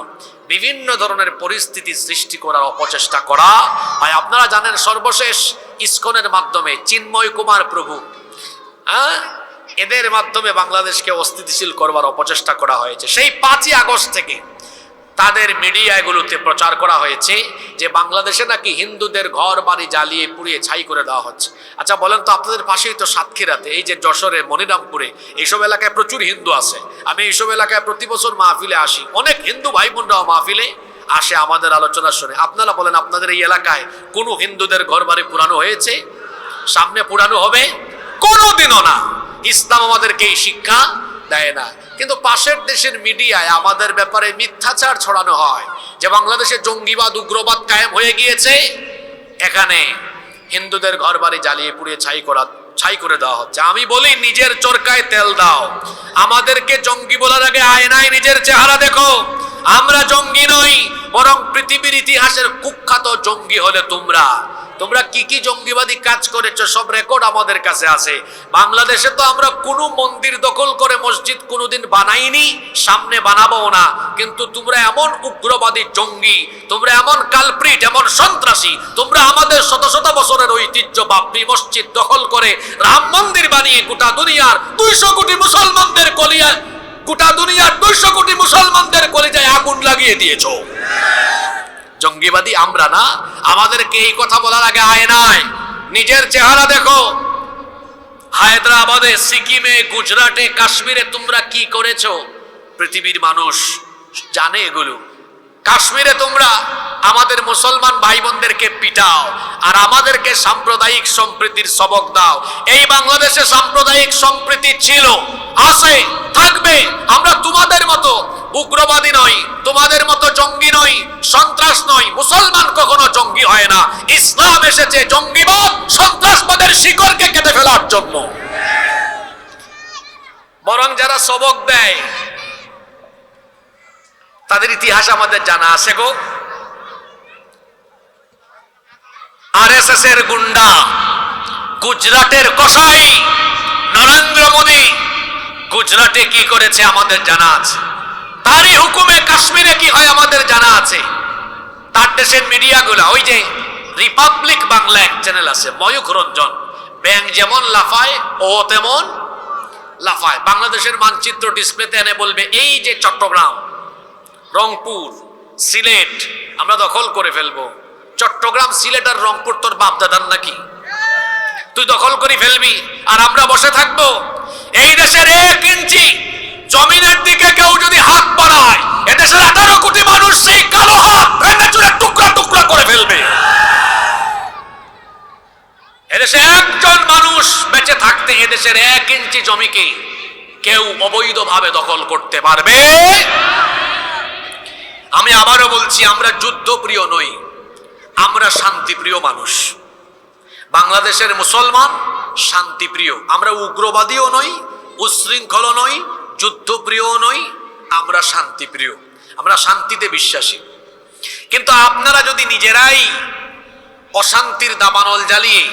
বিভিন্ন ধরনের পরিস্থিতি সৃষ্টি করার অপচেষ্টা করা হয়। আপনারা জানেন সর্বশেষ ইসকনের মাধ্যমে চিন্ময় কুমার প্রভু, এদের মাধ্যমে বাংলাদেশকে অস্থিতিশীল করবার অপচেষ্টা করা হয়েছে। সেই 5ই আগস্ট থেকে তাদের মিডিয়াগুলোতে প্রচার করা হয়েছে যে বাংলাদেশে নাকি হিন্দুদের ঘর বাড়ি জ্বালিয়ে পুড়িয়ে ছাই করে দেওয়া হচ্ছে। আচ্ছা বলেন তো, আপনাদের পাশেই তো সাতক্ষীরাতে, এই যে যশোরে, মনিরামপুরে, এইসব এলাকায় প্রচুর হিন্দু আছে। আমি এইসব এলাকায় প্রতি বছর মাহফিলে আসি, অনেক হিন্দু ভাই বোনরাও মাহফিলে আসে আমাদের আলোচনা শুনে। আপনারা বলেন, আপনাদের এই এলাকায় কোনো হিন্দুদের ঘর বাড়ি পুরানো হয়েছে? সামনে পুরানো হবে? কোনোদিনও না। ইসলাম আমাদেরকে এই শিক্ষা দেয় না। কিন্তু পাশের দেশের মিডিয়ায় আমাদের ব্যাপারে মিথ্যাচার ছড়ানো হয় যে বাংলাদেশে জঙ্গিবাদ, উগ্রবাদ কায়েম হয়ে গিয়েছে, এখানে হিন্দুদের ঘর বাড়ি জ্বালিয়ে পুড়িয়ে ছাই করে দেওয়া হচ্ছে। আমি বলি, নিজের চরকায় তেল দাও। আমাদেরকে জঙ্গি বলার আগে আয়নায় নিজের চেহারা দেখো। আমরা জঙ্গি নই, বরং পৃথিবীর ইতিহাসের কুখ্যাত জঙ্গি হলে তোমরা। তোমরা কি কি জঙ্গিবাদী কাজ করেছো সব রেকর্ড আমাদের কাছে আছে। বাংলাদেশে তো আমরা কোনো মন্দির দখল করে মসজিদ কোনোদিন বানাইনি, সামনে বানাবো না। কিন্তু তোমরা এমন উগ্রবাদী জঙ্গি, তোমরা এমন কালপ্রিট, এমন সন্ত্রাসী, তোমরা আমাদের শত শত বছরের ঐতিহ্য বাবরি মসজিদ দখল করে রাম মন্দির বানিয়ে গোটা দুনিয়ার 200 কোটি মুসলমানদের কলিজায়, গোটা দুনিয়ার 200 কোটি মুসলমানদের কলিজায় আগুন লাগিয়ে দিয়েছো। জঙ্গিবাদী আমরা না। আমাদেরকে এই কথা বলার আগে আয়নায় নিজের চেহারা দেখো। হায়দ্রাবাদে, সিকিমে, গুজরাটে, কাশ্মীরে তোমরা কি করেছো পৃথিবীর মানুষ জানে এগুলো। কাশ্মীরে তোমরা আমাদের মুসলমান ভাই বোনদেরকে পিটাও আর আমাদেরকে সাম্প্রদায়িক সম্প্রীতির সবক দাও। এই বাংলাদেশে সাম্প্রদায়িক সম্প্রীতি ছিল, আছে, থাকবে। আমরা তোমাদের মতো উগ্রবাদী নই, তোমাদের মতো জঙ্গি নই, সন্ত্রাস নই। মুসলমান কখনো জঙ্গি হয় না। ইসলাম এসেছে জঙ্গিবাদ, সন্ত্রাসবাদের শিকড়কে কেটে ফেলার জন্য। বরং যারা সবক দেয় তাদের ইতিহাস আমাদের জানা আছে গো। আরএসএস এর গুন্ডা, গুজরাটের কসাই নরেন্দ্র মোদী গুজরাটে কি করেছে আমাদের জানা আছে। তারই হুকুমে কাশ্মীরে কি হয় আমাদের জানা আছে। তার দেশের মিডিয়াগুলো, ওই যে রিপাবলিক বাংলা এক চ্যানেল আছে, ময়ূখ রঞ্জন, ব্যাং যেমন লাফায় ও তেমন লাফায়। বাংলাদেশের মানচিত্র ডিসপ্লেতে এনে বলবে, এই যে চট্টগ্রাম, রংপুর, সিলেট আমরা দখল করে ফেলবো। চট্টগ্রাম, সিলেট আর রংপুর তোর বাপ দাদার নাকি? তুই দখল করে ফেলবি আর আমরা বসে থাকবো? এই দেশের 1 ইঞ্চি জমিনের দিকে কেউ যদি হাত বাড়ায়, এদেশের 18 কোটি মানুষ সেই কালো হাত ভেঙে চুরে টুকরা টুকরা করে ফেলবে। এদেশে একজন মানুষ বেঁচে থাকতে এদেশের 1 ইঞ্চি জমিকে কেউ অবৈধভাবে দখল করতে পারবে? আমি আবারও বলছি, আমরা যুদ্ধপ্রিয় নই, আমরা শান্তিপ্রিয় মানুষ। বাংলাদেশের মুসলমান শান্তিপ্রিয়। আমরা উগ্রবাদীও নই, উচ্ছৃঙ্খল নই, যুদ্ধপ্রিয় নই, আমরা শান্তিপ্রিয়, আমরা শান্তিতে বিশ্বাসী। কিন্তু আপনারা যদি নিজেরাই অশান্তির দাবানল জ্বালিয়ে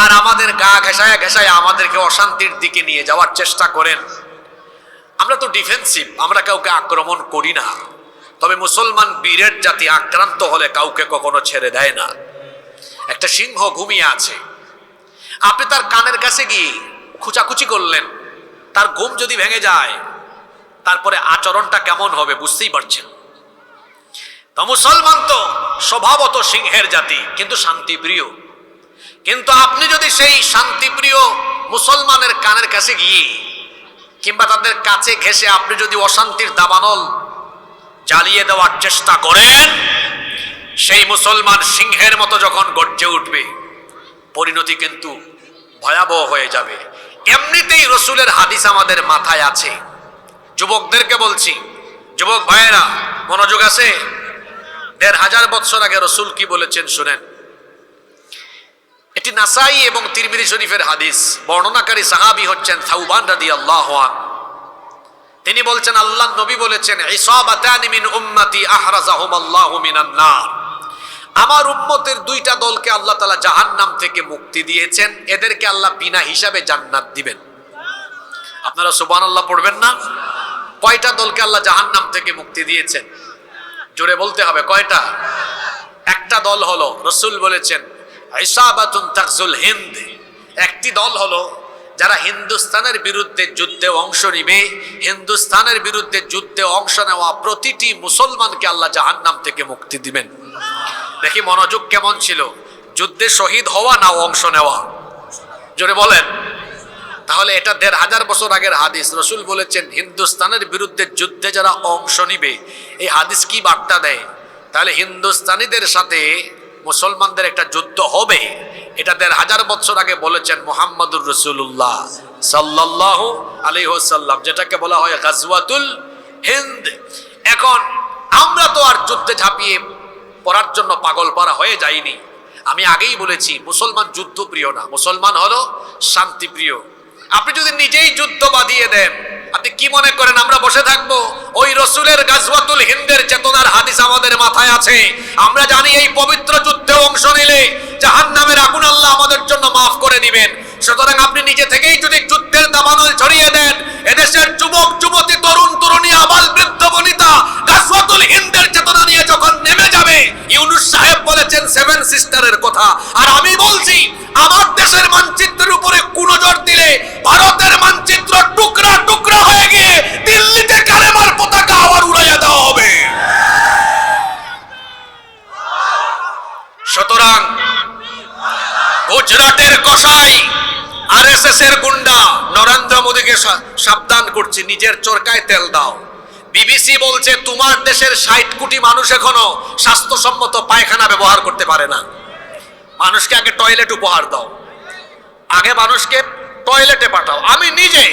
আর আমাদের গা ঘেঁষায় ঘেঁষায় আমাদেরকে অশান্তির দিকে নিয়ে যাওয়ার চেষ্টা করেন, আমরা তো ডিফেন্সিভ, আমরা কাউকে আক্রমণ করি না। তবে মুসলমান বীরের জাতি আক্রান্ত হলে কাউকে কখনো ছেড়ে দেয় না। একটা সিংহ ঘুমিয়ে আছে, আপনি তার কানের কাছে গিয়ে খুচাখুচি করলেন, তার ঘুম যদি ভেঙে যায় তারপরে আচরণটা কেমন হবে বুঝতেই পারছেন। তো মুসলমান তো স্বভাবত সিংহের জাতি, কিন্তু শান্তিপ্রিয়। কিন্তু আপনি যদি সেই শান্তিপ্রিয় মুসলমানের কানের কাছে গিয়ে কিংবা তাদের কাছে ঘেঁষে আপনি যদি অশান্তির দাবানল জ্বালিয়ে দেওয়ার চেষ্টা করেন, সেই মুসলমান সিংহের মতো যখন গর্জে উঠবে, পরিণতি কিন্তু ভয়াবহ হয়ে যাবে। এমনিতেই রসুলের হাদিস আমাদের মাথায় আছে। যুবকদেরকে বলছি, যুবক ভাইয়েরা মনোযোগ আছে। 1500 বছর আগে রসুল কি বলেছেন শুনেন। এটি নাসাই এবং তিরমিজি শরীফের হাদিস। বর্ণনাকারী সাহাবী হচ্ছেন সাউবান রাদিয়াল্লাহু আনহু। তিনি বলছেন, আল্লাহ নবী বলেছেন, ইসাবাতানি মিন উম্মতি আহরাজাহুমাল্লাহু মিনান নার। আমার উম্মতের দুইটা দলকে আল্লাহ তাআলা জাহান্নাম থেকে মুক্তি দিয়েছেন, এদেরকে আল্লাহ বিনা হিসাবে জান্নাত দিবেন। আপনারা সুবহানাল্লাহ পড়বেন না? কয়টা দলকে আল্লাহ জাহান্নাম থেকে মুক্তি দিয়েছেন? জোরে বলতে হবে, কয়টা? একটা দল হলো, রাসূল বলেছেন, ইসাবাতুন তাগজুল হিন্দ। একটি দল হলো যারা হিন্দুস্তানের বিরুদ্ধে যুদ্ধে অংশ নিবে। হিন্দুস্তানের বিরুদ্ধে যুদ্ধে অংশ নেওয়া প্রতিটি মুসলমানকে আল্লাহ জাহান্নাম থেকে মুক্তি দিবেন। দেখি মনোযোগ কেমন ছিল, যুদ্ধে শহীদ হওয়া না অংশ নেওয়া? জোরে বলেন। তাহলে এটা ১৫০০ বছর আগের হাদিস। রাসূল বলেছেন হিন্দুস্তানের বিরুদ্ধে যুদ্ধে যারা অংশ নিবে। এই হাদিস কি বার্তা দেয়? তাহলে হিন্দুস্তানিদের সাথে মুসলমানদের একটা যুদ্ধ হবে। এটা ১৫০০ বছর আগে বলেছেন মুহাম্মদুর রাসূলুল্লাহ সাল্লাল্লাহু আলাইহি ওয়াসাল্লাম, যেটাকে বলা হয় গাজওয়াতুল হিন্দ। এখন আমরা তো আর যুদ্ধে ঝাঁপিয়ে পড়ার জন্য পাগল পারা হয়ে যাইনি। আমি আগেই বলেছি, মুসলমান যুদ্ধপ্রিয় না, মুসলমান হলো শান্তিপ্রিয়। আপনি যদি নিজেই যুদ্ধ বাঁধিয়ে দেন, আপনি কি মনে করেন আমরা বসে থাকবো? ওই রসুলের গাজওয়াতুল হিন্দের চেতনার হাদিস আমাদের মাথায় আছে। আমরা জানি এই পবিত্র যুদ্ধে অংশ নিলে জাহান্নামের আগুন আল্লাহ আমাদের জন্য মাফ করে দিবেন। সুতরাং আপনি নিজে থেকেই যদি যুদ্ধের দাবানল ছড়িয়ে দেন, এদেশের যুবক যুবতী, তরুণ তরুণী, আবাল বৃদ্ধ বনিতা গাজওয়াতুল হিন্দের চেতনা নিয়ে যখন নেমে যাবে, ইউনূস সাহেব বলেছেন 7 সিস্টারের কথা, আর আমি বলছি আমার দেশের মানচিত্রের উপরে কুনজর দিলে ভারতের মানচিত্র টুকরা টুকরা হয়ে গিয়ে দিল্লিতে কালেমার পতাকা আবার উড়াইয়া দেওয়া হবে। সুতরাং গুজরাটের কসাই, আরএসএস এর গুন্ডা নরেন্দ্র মোদীকে সাবধান করছি, নিজের চরকায় তেল দাও। বিবিসি বলছে তোমার দেশের ৬০ কোটি মানুষ এখনো স্বাস্থ্যসম্মত পায়খানা ব্যবহার করতে পারে না। মানুষকে আগে টয়লেট উপহার দাও, আগে মানুষকে টয়লেটে পাঠাও। আমি নিজে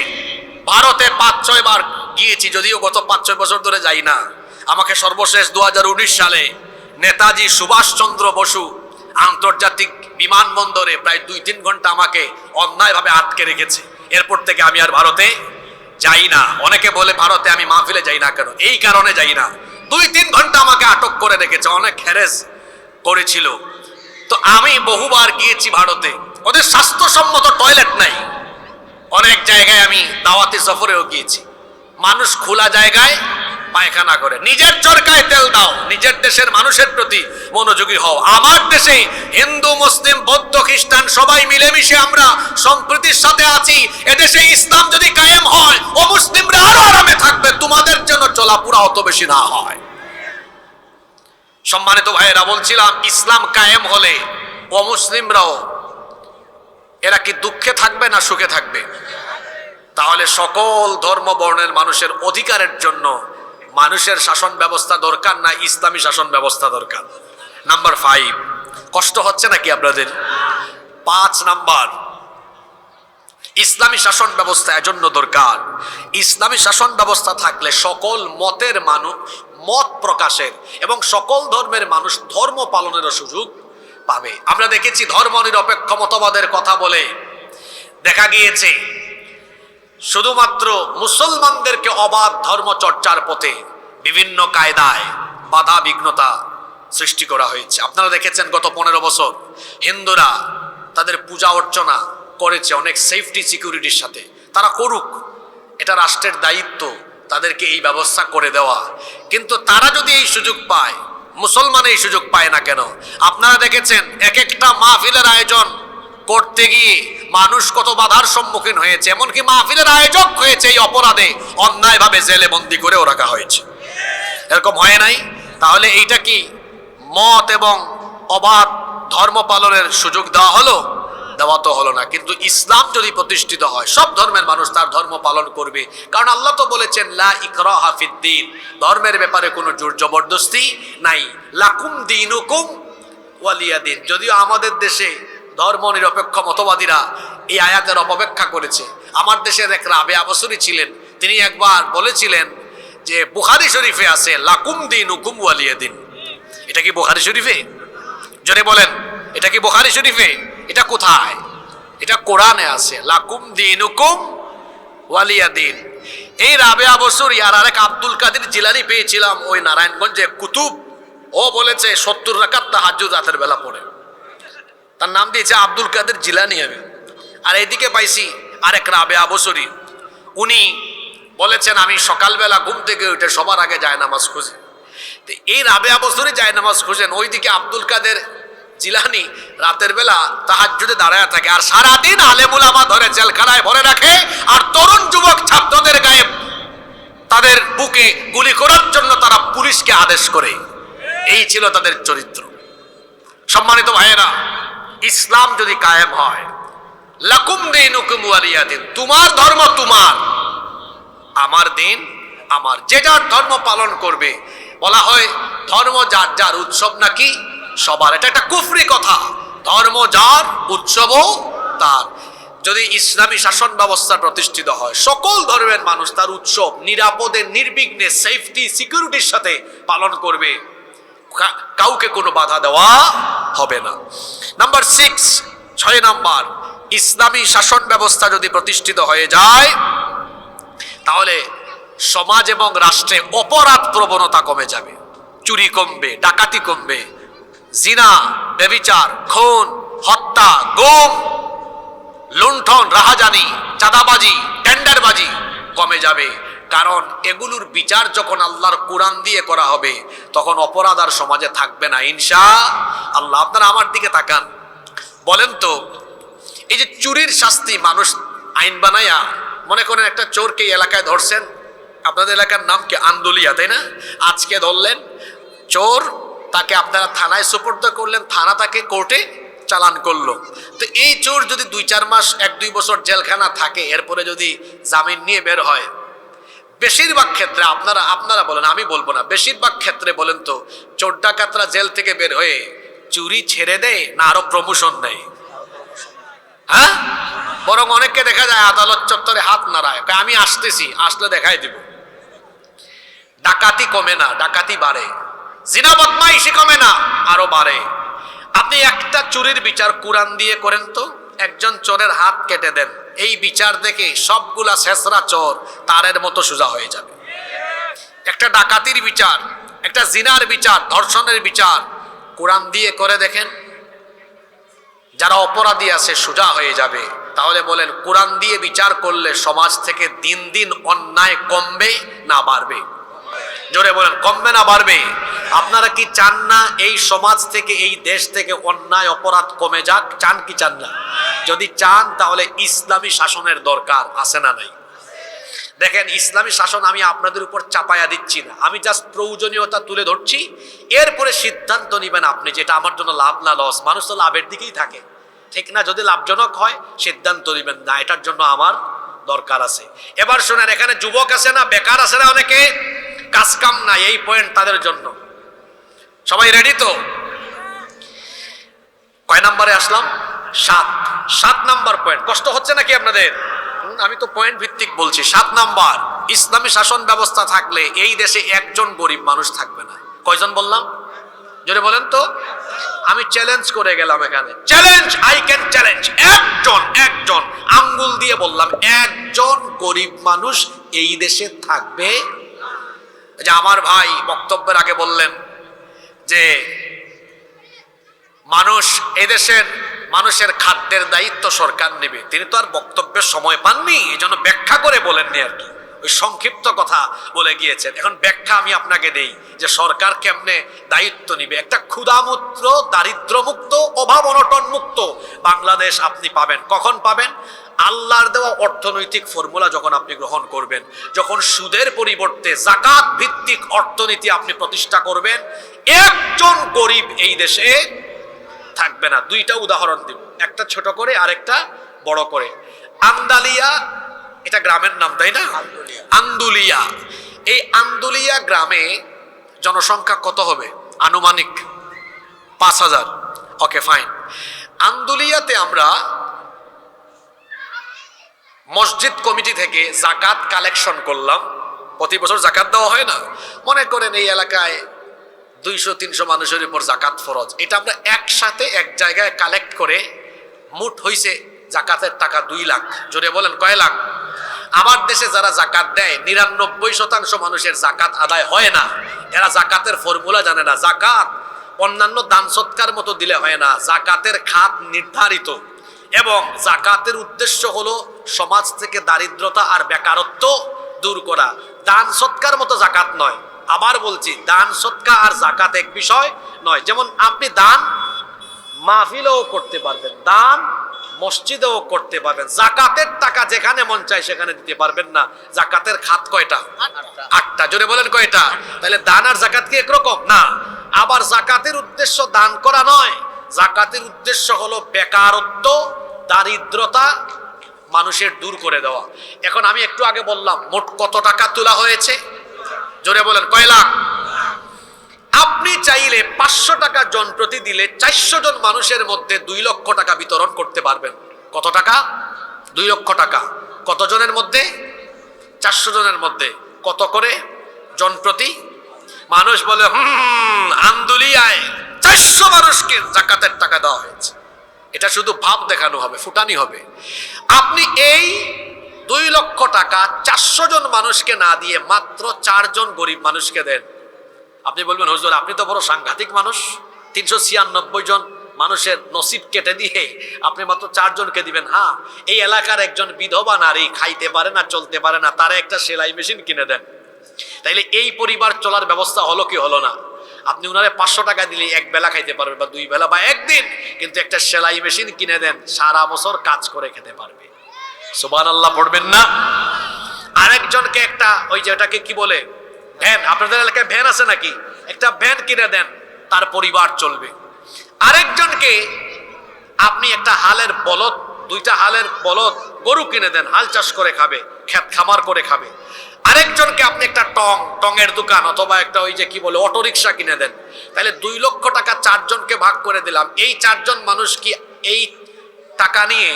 ভারতে ৫-৬ বার গিয়েছি, যদিও গত ৫-৬ বছর ধরে যাই না। আমাকে সর্বশেষ ২০১৯ সালে নেতাজি সুভাষচন্দ্র বসু আন্তর্জাতিক বিমানবন্দরে প্রায় ২-৩ ঘন্টা আমাকে অন্যায়ভাবে আটকে রেখেছে। এরপর থেকে আমি আর ভারতে যাই না। অনেকে বলে ভারতে আমি মাহফিলে যাই না কেন? এই কারণে যাই না, ২-৩ ঘন্টা আমাকে আটক করে রেখেছে, অনেক হ্যারেস করেছিল। তো আমি বহুবার গিয়েছি ভারতে, ওদের স্বাস্থ্যসম্মত টয়লেট নাই। অনেক জায়গায় আমি দাওয়াতি সফরেও গিয়েছি, মানুষ খোলা জায়গায় পায়খানা করে। নিজের চরকায় তেল দাও, নিজের দেশের মানুষের প্রতি মনোযোগী হও। আমার দেশে হিন্দু, মুসলিম, বৌদ্ধ, খ্রিস্টান সবাই মিলেমিশে আমরা সম্প্রীতির সাথে আছি। এদেশে ইসলাম যদি কায়েম হয়, ও মুসলিমরা আরো আরামে থাকবে, তোমাদের জন্য চলাপুরা অত বেশি না হয়। সম্মানিত ভাইয়েরা, বলছিলাম ইসলাম কায়েম হলে অমুসলিমরাও এরা কি দুঃখে থাকবে না সুখে থাকবে? তাহলে সকল ধর্ম বর্ণের মানুষের অধিকারের জন্য মানুষের শাসন ব্যবস্থা দরকার না ইসলামী শাসন ব্যবস্থা দরকার? নাম্বার 5, কষ্ট হচ্ছে নাকি আপনাদের? 5 নাম্বার, ইসলামী শাসন ব্যবস্থা এজন্য দরকার। ইসলামী শাসন ব্যবস্থা থাকলে সকল মতের মানুষ মত প্রকাশের এবং সকল ধর্মের মানুষ ধর্ম পালনেরও সুযোগ পাবে। আমরা দেখেছি ধর্ম নিরপেক্ষ মতবাদের কথা বলে দেখা গিয়েছে শুধুমাত্র মুসলমানদেরকে অবাধ ধর্ম চর্চার পথে বিভিন্ন কায়দায় বাধা বিঘ্নতা সৃষ্টি করা হয়েছে। আপনারা দেখেছেন গত 15 বছর হিন্দুরা তাদের পূজা অর্চনা করেছে অনেক সেফটি সিকিউরিটির সাথে। তারা করুক, এটা রাষ্ট্রের দায়িত্ব তাদেরকে এই ব্যবস্থা করে দেওয়া। কিন্তু তারা যদি এই সুযোগ পায়, মুসলমান এই সুযোগ পায় না কেন? আপনারা দেখেছেন এক একটা মাহফিলের আয়োজন করতে গিয়ে মানুষ কত বাধার সম্মুখীন হয়েছে, এমনকি মাহফিলের আয়োজক হয়েছে এই অপরাধে অন্যায়ভাবে জেলে বন্দী করেও রাখা হয়েছে। এরকম হয় নাই? তাহলে এইটা কি মত এবং অবাধ ধর্ম পালনের সুযোগ দেওয়া হলো? দেওয়া তো হলো না। কিন্তু ইসলাম যদি প্রতিষ্ঠিত হয়, সব ধর্মের মানুষ তার ধর্ম পালন করবে। কারণ আল্লাহ তো বলেছেন লা ইকরাহা ফিদ্দীন, ধর্মের ব্যাপারে কোনো জোর জবরদস্তি নাই। লাকুম দীনুকুম ওয়ালিয়া দিন। যদিও আমাদের দেশে ধর্ম নিরপেক্ষ মতবাদীরা এই আয়াতের অপব্যাখ্যা করেছে। আমার দেশের এক রাবেয়া বসরি ছিলেন, তিনি একবার বলেছিলেন যে বুখারী শরীফে আছে লাকুম দীনুকুম ওয়ালিয়া দিন। এটা কি বুখারী শরীফে? জোরে বলেন, এটা কি বুখারী শরীফে? এটা কোথায়? এটা কোরআনে আছে লাকুম দীনুকুম ওয়ালিয়া দিন। এই রাবেয়া বসুরি আর আরেক আব্দুল কাদের জিলানি পেয়েছিলাম ওই নারায়ণগঞ্জে কুতুব। ও বলেছে 70 রাকাত তাহাজ্জুদ রাতের বেলা পড়ে। তার নাম দিয়েছে আব্দুল কাদের জিলানি আমি। আর এইদিকে পাইছি আরেক রাবেয়া বসুরি, উনি বলেছেন আমি সকালবেলা ঘুম থেকে উঠে সবার আগে জায়নামাজ খুঁজি। তো এই রাবেয়া বসুরি জায়নামাজ খুঁজেন, ওইদিকে আব্দুল কাদের জিলানি রাতের বেলা তাহাজ্জুদে দাঁড়ায় থাকে, আর সারাদিন আলেম উলামা ধরে জেলখানায় ভরে রাখে, আর তরুণ যুবক ছাত্রদের গায়ে তাদের বুকে গুলি করার জন্য তারা পুলিশকে আদেশ করে। এই ছিল তাদের চরিত্র। সম্মানিত ভাইয়েরা, ইসলাম যদি কায়েম হয়, লাকুম দীনুকুম ওয়ালিয়া দিন, তোমার ধর্ম তোমার, আমার দিন আমার, যে যার ধর্ম পালন করবে। বলা হয় ধর্ম যার যার, উৎসব নাকি সবার। এটা একটা কুফরি কথা। ধর্ম যার, উৎসবও তার। যদি ইসলামী শাসন ব্যবস্থা প্রতিষ্ঠিত হয়, সকল ধর্মের মানুষ তার উৎসব নিরাপদে নির্বিঘ্নে সেফটি সিকিউরিটির সাথে পালন করবে, কাউকে কোনো বাধা দেওয়া হবে না। নাম্বার 6, 6 নাম্বার, ইসলামী শাসন ব্যবস্থা যদি প্রতিষ্ঠিত হয়ে যায় তাহলে সমাজ এবং রাষ্ট্রে অপরাধ প্রবণতা কমে যাবে। চুরি কমবে, ডাকাতি কমবে, জিনা, ব্যভিচার, খুন, হত্যা, গুম, লুণ্ঠন, রাহাজানি, চাঁদাবাজি, টেন্ডারবাজি কমে যাবে। কারণ এগুলোর বিচার যখন আল্লাহর কোরআন দিয়ে করা হবে তখন অপরাধ আর সমাজে থাকবে না ইনশাআল্লাহ। আপনারা আমার দিকে তাকান, বলেন তো, এই যে চুরির শাস্তি মানুষ আইন বানায়া, মনে করেন একটা চোরকে এলাকায় ধরছেন, আপনাদের এলাকার নাম কি আন্দুলিয়া, তাই না? আজকে ধরলেন চোর, তাকে আপনারা থানায় সুপর্দ করলেন, থানা তাকে কোর্টে চালান করলো। তো এই চোর যদি 2-4 মাস 1-2 বছর জেলখানা থাকে, এরপরে যদি জামিন নিয়ে বের হয়, বেশিরভাগ ক্ষেত্রে আপনারা বলেন, আমি বলবো না, বেশিরভাগ ক্ষেত্রে বলেন তো, চোর ডাকাতরা জেল থেকে বের হয়ে চুরি ছেড়ে দেয় না আরো প্রমোশন দেয়? হ্যাঁ, বরং অনেককে দেখা যায় আদালত চত্বরে হাত নাড়ায়, আমি আসতেছি, আসলে দেখাই দিব। ডাকাতি কমে না, ডাকাতি বাড়ে। জিনা বদমাইশি কমে না, আরো বাড়ে। আপনি একটা চুরির বিচার কোরআন দিয়ে করেন তো, একজন চোরের হাত কেটে দেন, এই বিচার দেখে সবগুলা শেষরা চোর তারের মতো সোজা হয়ে যাবে। একটা ডাকাতির বিচার, একটা জিনার বিচার, ধর্ষণের বিচার কোরআন দিয়ে করে দেখেন, যারা অপরাধী আছে সোজা হয়ে যাবে। তাহলে বলেন, কোরআন দিয়ে বিচার করলে সমাজ থেকে দিন দিন অন্যায় কমবে না বাড়বে? জোরে বলেন, কমবে না বাড়বে? আপনারা কি চান না এই সমাজ থেকে, এই দেশ থেকে অন্যায় অপরাধ কমে যাক? চান কি চান না? যদি চান তাহলে ইসলামী শাসনের দরকার আছে না নাই? দেখেন, ইসলামী শাসন আমি আপনাদের উপর চাপায়া দিচ্ছি না, আমি জাস্ট প্রয়োজনীয়তা তুলে ধরছি। এরপরে সিদ্ধান্ত নিবেন আপনি, যেটা আমার জন্য লাভ না লস। মানুষ তো লাভের দিকেই থাকে, ঠিক না? যদি লাভজনক হয় সিদ্ধান্ত নিবেন, না এটার জন্য আমার দরকার আছে। এবার শোনেন, এখানে যুবক আছে না, বেকার আছে না, অনেকে কাজ কাম নাই, এই পয়েন্ট তাদের জন্য। সবাই রেডি তো? কয় নাম্বারে আসলাম? 7 নাম্বার পয়েন্ট। কষ্ট হচ্ছে নাকি আপনাদের? আমি তো পয়েন্ট ভিত্তিক বলছি। 7 নাম্বার, ইসলামী শাসন ব্যবস্থা থাকলে এই দেশে একজন গরিব মানুষ থাকবে না। কয়জন বললাম? জোরে বলেন তো। আমি চ্যালেঞ্জ করে গেলাম এখানে, চ্যালেঞ্জ, আই ক্যান চ্যালেঞ্জ। একজন আঙ্গুল দিয়ে বললাম, একজন গরিব মানুষ এই দেশে থাকবে। যে আমার ভাই বক্তব্যের আগে বললেন যে এদেশের মানুষের খাদ্যের দায়িত্ব সরকার নেবে, তিনি তো আর বক্তব্যের সময় পাননি, এই জন্য ব্যাখ্যা করে বলেননি আর কি, ওই সংক্ষিপ্ত কথা বলে গিয়েছেন। এখন ব্যাখ্যা আমি আপনাকে দেই যে সরকার কেমনে দায়িত্ব নিবে। একটা ক্ষুধামুক্ত, দারিদ্র্যমুক্ত, অভাব অনটন মুক্ত বাংলাদেশ আপনি পাবেন। কখন পাবেন? আল্লাহর দেওয়া অর্থনৈতিক ফর্মুলা যখন আপনি গ্রহণ করবেন, যখন সুদের পরিবর্তে যাকাত ভিত্তিক অর্থনীতি আপনি প্রতিষ্ঠা করবেন, একজন গরিব এই দেশে থাকবে না। 2টা উদাহরণ দিব, একটা ছোট করে আরেকটা বড় করে। আন্দালিয়া, এটা গ্রামের নাম তাই না? আন্দুলিয়া। এই আন্দুলিয়া গ্রামে জনসংখ্যা কত হবে আনুমানিক? 5000। Okay fine. আন্দুলিয়াতে আমরা মসজিদ কমিটি থেকে জাকাত কালেকশন করলাম। প্রতি বছর জাকাত দেওয়া হয় না? মনে করেন এই এলাকায় 200-300 মানুষের উপর জাকাত ফরজ। এটা আমরা একসাথে এক জায়গায় কালেক্ট করে মোট হইছে জাকাতের টাকা 2 লাখ। জোরে বলেন, কয় লাখ? আমার দেশে যারা জাকাত দেয় 99% মানুষের জাকাত আদায় হয় না। এরা জাকাতের ফর্মুলা জানে না। জাকাত অন্যান্য দান সৎকার মতো দিলে হয় না। জাকাতের খাত নির্ধারিত এবং জাকাতের উদ্দেশ্য হলো সমাজ থেকে দারিদ্রতা আর বেকারত্ব দূর করা। দান সৎকার মতো জাকাত নয়। আবার বলছি, দান সৎকার আর জাকাত এক বিষয় নয়। যেমন আপনি দান মাহফিলেও করতে পারবেন, দান মসজিদেও করতে পারবেন, জাকাতের টাকা যেখানে মন চায় সেখানে দিতে পারবেন না। জাকাতের খাত কয়টা? 8টা। জোরে বলেন কয়টা? তাহলে দান আর জাকাত কি একরকম না? আবার জাকাতের উদ্দেশ্য দান করা নয়, জাকাতের উদ্দেশ্য হলো বেকারত্ব, দারিদ্রতা মানুষের দূর করে দেওয়া। এখন আমি একটু আগে বললাম মোট কত টাকা তোলা হয়েছে? জোরে বলেন, কয় লাখ? আপনি চাইলে 500 টাকা জন প্রতি দিলে 400 জন মানুষের মধ্যে 2 লক্ষ টাকা বিতরণ করতে পারবেন। কত টাকা? 2 লক্ষ টাকা। কত জনের মধ্যে? 400 জনের মধ্যে। কত করে জন প্রতি? মানুষ বলে আন্দুলিয়ায় 400 মানুষকে জাকাতের টাকা দেওয়া হয়েছে। এটা শুধু ভাব দেখানো হবে, ফুটানি হবে। আপনি এই 2 লক্ষ টাকা 400 জন মানুষকে না দিয়ে মাত্র 4 জন গরিব মানুষকে দেন। আপনি বলবেন হুজুর আপনি তো বড় সাংঘাতিক মানুষ, 396 জন মানুষের নসিব কেটে দিয়ে আপনি মাত্র 4 জনকে দিবেন। হ্যাঁ, এই এলাকার একজন বিধবা নারী খাইতে পারে না, চলতে পারে না, তারা একটা সেলাই মেশিন কিনে দেন। তাইলে এই পরিবার চলার ব্যবস্থা হলো কি হলো না? আপনি উনারে 500 টাকা দিলে এক বেলা খাইতে পারবে বা 2 বেলা বা একদিন, কিন্তু একটা সেলাই মেশিন কিনে দেন, সারা বছর কাজ করে খেতে পারবে। সুবহানাল্লাহ পড়বেন না? আরেকজনকে একটা ওই যে ওটাকে কি বলে ভ্যান, আপনাদের এলাকায় ভ্যান আছে নাকি? একটা ভ্যান কিনে দেন, তার পরিবার চলবে। আরেকজনকে আপনি একটা হালের বলদ, 2টা হালের বলদ গরু কিনে দেন, হাল চাষ করে খাবে, ক্ষেত খামার করে খাবে। আরেকজনকে আপনি একটা টঙের দোকান অথবা একটা ওই যে কি বলে অটো রিক্সা কিনে দেন। তাহলে 2 লক্ষ টাকা 4 জনকে ভাগ করে দিলাম। এই 4 জন মানুষ কি এই টাকা নিয়ে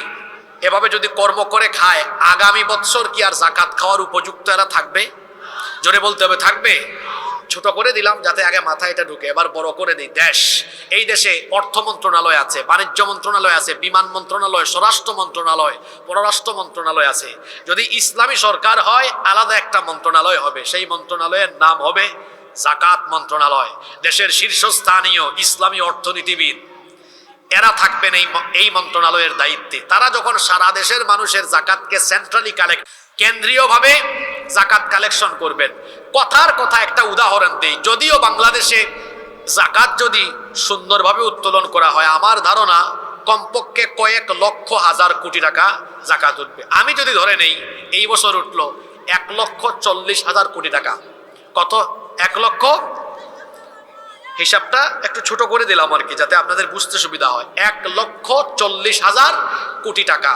এভাবে যদি কর্ম করে খায়, আগামী বছর কি আর জাকাত খাওয়ার উপযুক্ত এরা থাকবে? জোরে বলতে হবে, থাকবে? ছোট করে দিলাম যাতে আগে মাথায় এটা ঢুকে, এবার বড় করে দিই। এই দেশে অর্থ মন্ত্রণালয় আছে, বাণিজ্য মন্ত্রণালয় আছে, বিমান মন্ত্রণালয়, স্বরাষ্ট্র মন্ত্রণালয়, পররাষ্ট্র মন্ত্রণালয় আছে। যদি ইসলামী সরকার হয় আলাদা একটা মন্ত্রণালয় হবে, সেই মন্ত্রণালয়ের নাম হবে জাকাত মন্ত্রণালয়। দেশের শীর্ষস্থানীয় ইসলামী অর্থনীতিবিদ এরা থাকবেন এই মন্ত্রণালয়ের দায়িত্বে। তারা যখন সারা দেশের মানুষের জাকাতকে সেন্ট্রালি কেন্দ্রীয়ভাবে জাকাত কালেকশন করবেন। কথার কথা একটা উদাহরণ দেই, যদিও বাংলাদেশে জাকাত যদি সুন্দরভাবে উত্তোলন করা হয়, আমার ধারণা কমপক্ষে কয়েক লক্ষ হাজার কোটি টাকা জাকাত উঠবে। আমি যদি ধরে নেই এই বছর উঠলো 1,40,000 কোটি টাকা। কত? 1 লক্ষ, হিসাবটা একটু ছোট করে দিলাম আর কি, যাতে আপনাদের বুঝতে সুবিধা হয়। 1,40,000 কোটি টাকা।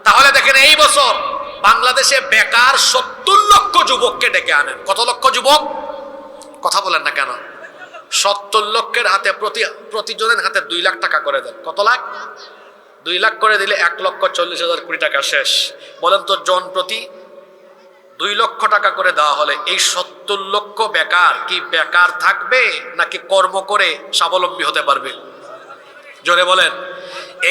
তাহলে দেখেন এই বছর বাংলাদেশে বেকার 70 লক্ষ যুবককে ডেকে আনেন। কত লক্ষ যুবক? কথা বলেন না কেন? 70 লক্ষের হাতে প্রতিজনের হাতে 2 লাখ টাকা করে দেন। কত লাখ? 2 লাখ করে দিলে 1,40,000 কোটি টাকা শেষ। বলেন তো জন প্রতি 2 লক্ষ টাকা করে দেওয়া হলে এই 70 লক্ষ বেকার কি বেকার থাকবে নাকি কর্ম করে স্বাবলম্বী হতে পারবে? জোরে বলেন।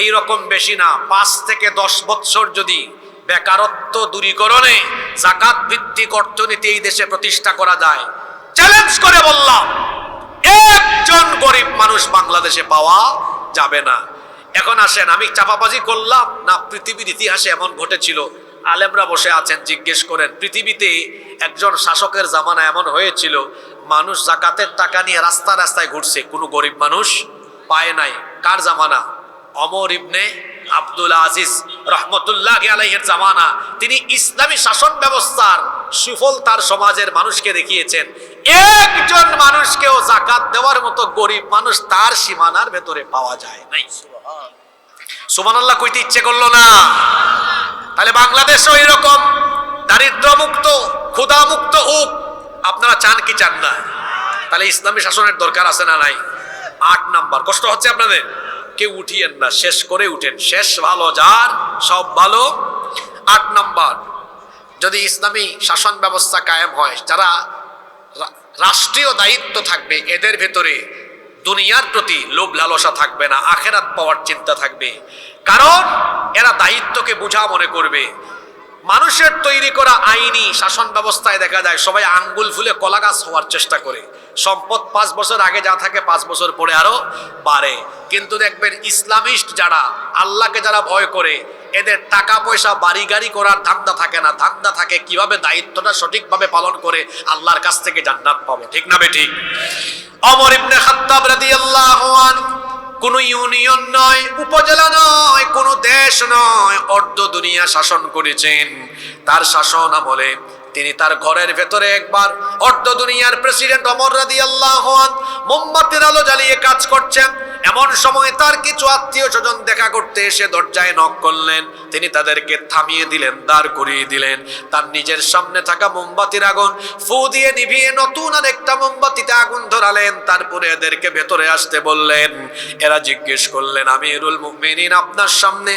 এই রকম বেশি না, 5 থেকে 10 বছর যদি বেকারত্ব দূরীকরণে জাকাত ভিত্তিক অর্থনীতি এই দেশে প্রতিষ্ঠা করা যায়, চ্যালেঞ্জ করে বললাম একজন গরিব মানুষ বাংলাদেশে পাওয়া যাবে না। এখন আসেন, আমি চাপাবাজি করলাম না, পৃথিবীর ইতিহাসে এমন ঘটেছিল। আলেমরা বসে আছেন, জিজ্ঞেস করেন পৃথিবীতে একজন শাসকের জামানা এমন হয়েছিল মানুষ জাকাতের টাকা নিয়ে রাস্তা রাস্তায় ঘুরছে, কোনো গরিব মানুষ পায় নাই। কার জামানা? ওমর ইবনে আব্দুল আজিজ রহমতুল্লাহি আলাইহির জামানা। তিনি ইসলামী শাসন ব্যবস্থার সুফল তার সমাজের মানুষকে দেখিয়েছেন। একজন মানুষকেও জাকাত দেওয়ার মতো গরিব মানুষ তার সীমানার ভেতরে পাওয়া যায় নাই। সুবহানাল্লাহ কইতে ইচ্ছে করলো না? তাহলে বাংলাদেশও এরকম দারিদ্র মুক্ত, ক্ষুধা মুক্ত হোক। আপনারা চান কি চান না? তাহলে ইসলামী শাসনের দরকার আছে না নাই? 8 নাম্বার। কষ্ট হচ্ছে আপনাদের? কেউ উঠিয়েন না, শেষ করে উঠেন। শেষ ভালো যার, সব ভালো। 8 নাম্বার, যদি ইসলামী শাসন ব্যবস্থা কায়েম হয়, যারা রাষ্ট্রীয় দায়িত্ব থাকবে এদের ভেতরে দুনিয়ার প্রতি লোভ লালসা থাকবে না, আখেরাত পাওয়ার চিন্তা থাকবে। কারণ এরা দায়িত্বকে বোঝা মনে করবে। মানুষের তৈরি করা আইনি শাসন ব্যবস্থায় দেখা যায় সবাই আঙ্গুল ফুলে কলা গাছ হওয়ার চেষ্টা করে। সম্পদ 5 বছর আগে যা থাকে 5 বছর পরে আরো বাড়ে। কিন্তু দেখবেন ইসলামিস্ট যারা, আল্লাহকে যারা ভয় করে, এদের টাকা পয়সা বাড়ি গাড়ি করার ধান্দা থাকে না। ধান্দা থাকে কিভাবে দায়িত্বটা সঠিকভাবে পালন করে আল্লাহর কাছ থেকে জান্নাত পাবো। ঠিক না বেঠিক? ওমর ইবনে খাত্তাব রাদিয়াল্লাহু আনহু কোন ইউনিয়ন নয়, উপজেলা নয়, কোন দেশ নয়, অর্ধ দুনিয়া শাসন করেছেন। তার শাসন আমলে তিনি তার ঘরের ভেতরে একবার অর্ধ দুনিয়ার প্রেসিডেন্ট ওমর রাদিয়াল্লাহু আনহু মোমবাতির আলো জ্বালিয়ে কাজ করছেন। এমন সময় তার কিছু আত্মীয় স্বজন দেখা করতে এসে দরজায় নক করলেন। তিনি তাদেরকে থামিয়ে দিলেন, দাঁড় করিয়ে দিলেন। তার নিজের সামনে থাকা মোমবাতির আগুন ফু দিয়ে নিভিয়ে নতুন আরেকটা মোমবাতিতে আগুন ধরালেন। তারপরে এদেরকে ভেতরে আসতে বললেন। এরা জিজ্ঞেস করলেন, আমিরুল মুমিনিন, আপনার সামনে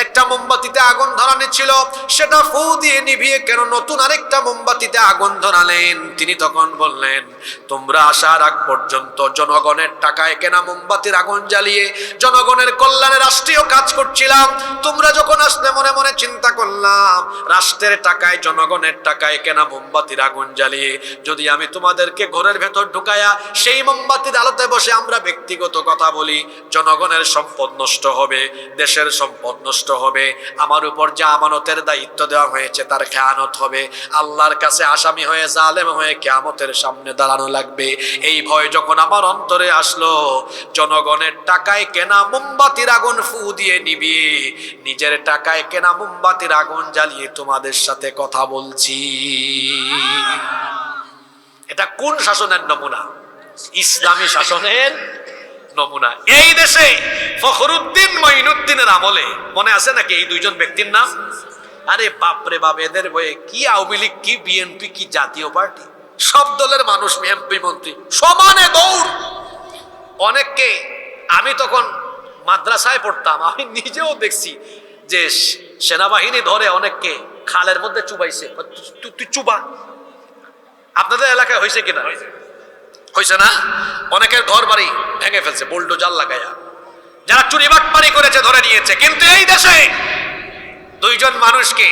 একটা মোমবাতিতে আগুন ধরানো ছিল, সেটা ফু দিয়ে নিভিয়ে কেন নতুন আরেকটা মোমবাতিতে আগুন ধরালেন? তিনি তখন বললেন, তোমরা আসার আগ পর্যন্ত জনগণের টাকায় কেনা মোমবাতির আগুন জ্বালিয়ে জনগণের কল্যাণে রাষ্ট্রীয় কাজ করছিলাম। তোমরা যখন আসলে মনে মনে চিন্তা করলাম, রাষ্ট্রের টাকায় জনগণের টাকায় কেনা মোমবাতির আগুন জ্বালিয়ে যদি আমি তোমাদেরকে ঘরের ভেতর ঢুকায়া সেই মোমবাতির আলোতে বসে আমরা ব্যক্তিগত কথা বলি, জনগণের সম্পদ নষ্ট হবে, দেশের সম্পদ নষ্ট হবে, আমার উপর যে আমানতের দায়িত্ব দেওয়া হয়েছে তার খেয়ানত হবে, আল্লাহর কাছে আসামি হয়ে জালেম হয়ে কিয়ামতের সামনে দাঁড়ানো লাগবে। এই ভয় যখন আমার অন্তরে আসলো, জনগণের টাকায় কেনা মোমবাতির আগুন ফু দিয়ে নিভিয়ে নিজের টাকায় কেনা মোমবাতির আগুন জ্বালিয়ে তোমাদের সাথে কথা বলছি। এটা কোন শাসনের নমুনা? ইসলামী শাসনের নমুনা। এই দেশে ফখরুদ্দিন মঈনুদ্দিনের আমলে মনে আছে নাকি এই দুইজন ব্যক্তির নাম? আরে বাপরে বাপ, এদের বয়ে কি আওয়ামী লীগ, কি বিএনপি, কি জাতীয় পার্টি, সব দলের মানুষ এমপি মন্ত্রী সমানে দৌড়। অনেককে আমি তখন মাদ্রাসায় পড়তাম, আমি নিজেও দেখছি যে সেনাবাহিনী ধরে অনেককে খালের মধ্যে চুবাইছে। তুই চুবা। আপনাদের এলাকায় হয়েছে কিনা? হয়েছে না? অনেকের ঘর বাড়ি ভেঙে ফেলছে বুলডোজার লাগায়া, যারা চুরি বাটপারি করেছে ধরে নিয়েছে। কিন্তু এই দেশে দুইজন মানুষকে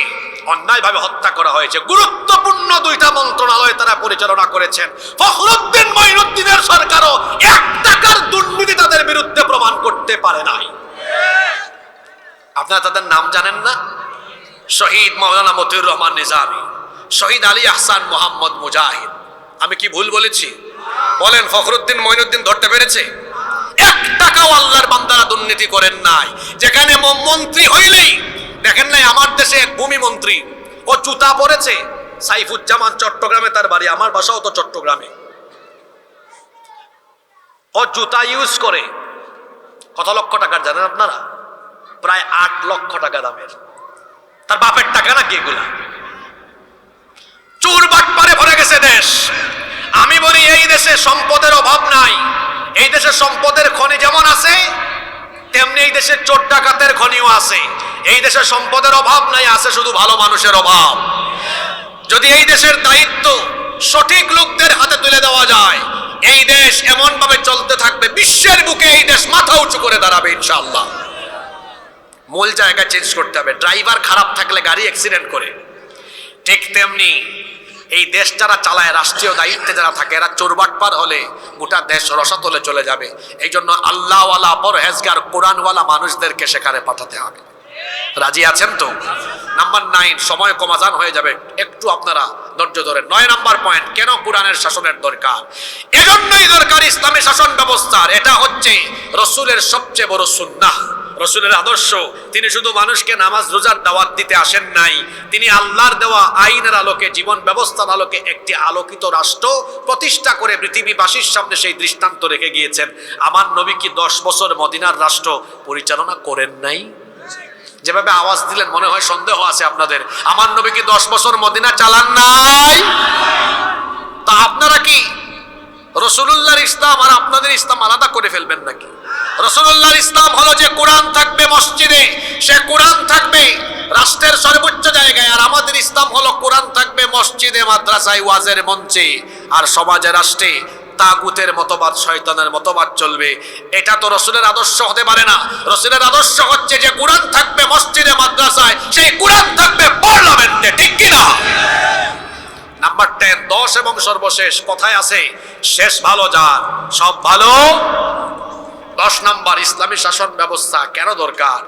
অন্যায়ভাবে হত্যা করা হয়েছে। গুরুত্বপূর্ণ 2টা মন্ত্রণালয় তারা পরিচালনা করেছেন। ফখরুদ্দিন মঈনুদ্দিনের সরকারও 1 টাকার দুর্নীতি তাদের বিরুদ্ধে প্রমাণ করতে পারে নাই। আপনারা তাদের নাম জানেন না? শহীদ মাওলানা মতিউর রহমান নিজামী, শহীদ আলী আহসান মোহাম্মদ মুজাহিদ। আমি কি ভুল বলেছি? বলেন, ফখরুদ্দিন মঈনুদ্দিন ধরতে পেরেছে? 1 টাকাও আল্লাহর বান্দারা দুর্নীতি করেন নাই। যেখানে মন্ত্রী হইলেই দেখেন নাই, আমার দেশে এক ভূমি মন্ত্রী, ও জুতা পরেছে। সাইফুজ্জামান চট্টগ্রামে তার বাড়ি, আমার বাসাও তো চট্টগ্রামে। ও জুতা ইউজ করে কত লক্ষ টাকার জানেন আপনারা? প্রায় 8 লক্ষ টাকা দামের। তার বাপের টাকা নাকি এগুলা? চোর বাটপারে ভরে গেছে দেশ। আমি বলি, এই দেশে সম্পদের অভাব নাই। এই দেশে সম্পদের খনি যেমন আছে, তেমনি এই দেশে চোর ডাকাতের খনিও আছে। এই দেশে সম্পদের অভাব নাই, আছে শুধু ভালো মানুষের অভাব। যদি এই দেশের দায়িত্ব সঠিক লোকদের হাতে তুলে দেওয়া যায়, এই দেশ এমন ভাবে চলতে থাকবে, বিশ্বের বুকে এই দেশ মাথা উঁচু করে দাঁড়াবে ইনশাআল্লাহ। মূল জায়গা চেঞ্জ করতে হবে। ড্রাইভার খারাপ থাকলে গাড়ি অ্যাক্সিডেন্ট করে, ঠিক তেমনি এই দেশ যারা চালায়, রাষ্ট্রীয় দায়িত্বে যারা থাকে, এরা চোরবাটপার হলে গোটা দেশ রসাতলে চলে যাবে। এই জন্য আল্লাহওয়ালা, পরহেজগার, কোরআনওয়ালা মানুষদেরকে সেখানে পাঠাতে হবে। রাজি আছেন তো? নাম্বার 9, সময় কমাজান হয়ে যাবে, একটু আপনারা ধৈর্য ধরেন। 9 নাম্বার পয়েন্ট, কেন কোরআনের শাসনের দরকার? এজন্যই দরকার ইসলামী শাসন ব্যবস্থার। এটা হচ্ছে রসুলের সবচেয়ে বড় সুন্নাহ, রসুলের আদর্শ। তিনি শুধু মানুষকে নামাজ রোজার দাওয়াত দিতে আসেন নাই, তিনি আল্লাহর দেওয়া আইনের আলোকে, জীবন ব্যবস্থার আলোকে একটি আলোকিত রাষ্ট্র প্রতিষ্ঠা করে পৃথিবীবাসীর সামনে সেই দৃষ্টান্ত রেখে গিয়েছেন। আমার নবী কি 10 বছর মদিনার রাষ্ট্র পরিচালনা করেন নাই? যেভাবে আওয়াজ দিলেন মনে হয় সন্দেহ আছে আপনাদের। আমার নবী কি 10 বছর মদিনা চালান নাই? তা আপনারা কি রাসূলুল্লাহর ইসলাম আর আপনাদের ইসলাম আলাদা করে ফেলবেন নাকি? রাসূলুল্লাহর ইসলাম হলো যে কোরআন থাকবে মসজিদে, সে কোরআন থাকবে রাষ্ট্রের সর্বোচ্চ জায়গায়। আর আমাদের ইসলাম হলো কোরআন থাকবে মসজিদে, মাদ্রাসায়, ওয়াজের মঞ্চে, আর সমাজে, রাষ্ট্রে তাগুতের মতবাদ, শয়তানের মতবাদ চলবে। এটা তো রসুলের আদর্শ হতে পারে না। রসুলের আদর্শ হচ্ছে যে কোরআন থাকবে মসজিদে মাদ্রাসায়, সেই কোরআন থাকবে পার্লামেন্টে, ঠিক কিনা? নাম্বার 10, 10 এবং সর্বশেষ কথায় আছে শেষ ভালো যার সব ভালো। 10 নাম্বার, ইসলামী শাসন ব্যবস্থা কেন দরকার?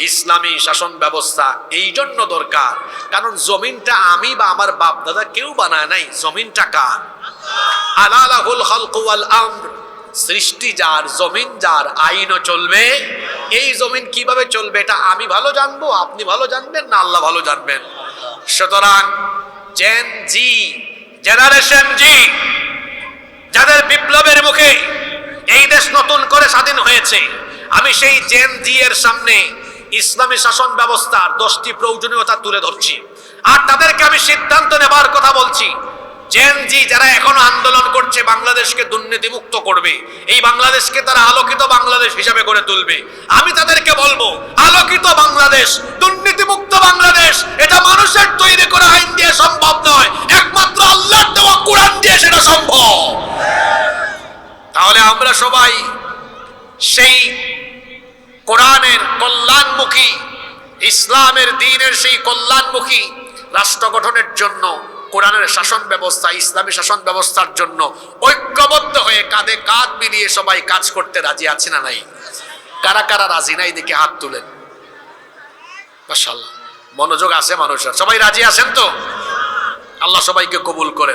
ইসলামী শাসন ব্যবস্থা এই জন্য দরকার কারণ জমিনটা আমি বা আমার বাপ দাদা কেউ বানায় নাই, জমিনটা কার? আলা লাহুল খালকু ওয়াল আমর, সৃষ্টি যার, জমিন যার, আইনও চলবে। এই জমিন কিভাবে চলবে এটা আমি ভালো জানবো, আপনি ভালো জানবেন না আল্লাহ ভালো জানবেন। সুতরাং জেন জি, জেনারেশন জি, যাদের বিপ্লবের মুখে এই দেশ নতুন করে স্বাধীন হয়েছে, আমি সেই জেন জি এর সামনে ইসলামী শাসন ব্যবস্থার 10টি প্রয়োজনীয়তা তুলে ধরছি আর তাদেরকে আমি সিদ্ধান্ত নেবার কথা বলছি। জেন জি যারা এখনো আন্দোলন করছে বাংলাদেশকে দুর্নীতিমুক্ত করবে, এই বাংলাদেশকে তারা আলোকিত বাংলাদেশ হিসাবে গড়ে তুলবে, আমি তাদেরকে বলবো আলোকিত বাংলাদেশ, দুর্নীতিমুক্ত বাংলাদেশ এটা মানুষের তৈরি করা আইন দিয়ে সম্ভব নয়, একমাত্র আল্লাহর দেওয়া কোরআন দিয়ে সেটা সম্ভব। তাহলে আমরা সবাই সেই কোরআনের কল্যাণমুখী, ইসলামের দ্বীনের সেই কল্যাণমুখী রাষ্ট্র গঠনের জন্য, কোরআনের শাসন ব্যবস্থা, ইসলামী শাসন ব্যবস্থার জন্য ঐক্যবদ্ধ হয়ে কাঁধে কাঁধ মিলিয়ে সবাই কাজ করতে রাজি আছে না নাই? কারা কারা রাজি নাই দেখে হাত তুলেন। মাশাআল্লাহ, মনোযোগ আছে মানুষের, সবাই রাজি আছেন তো? আল্লাহ সবাইকে কবুল করে।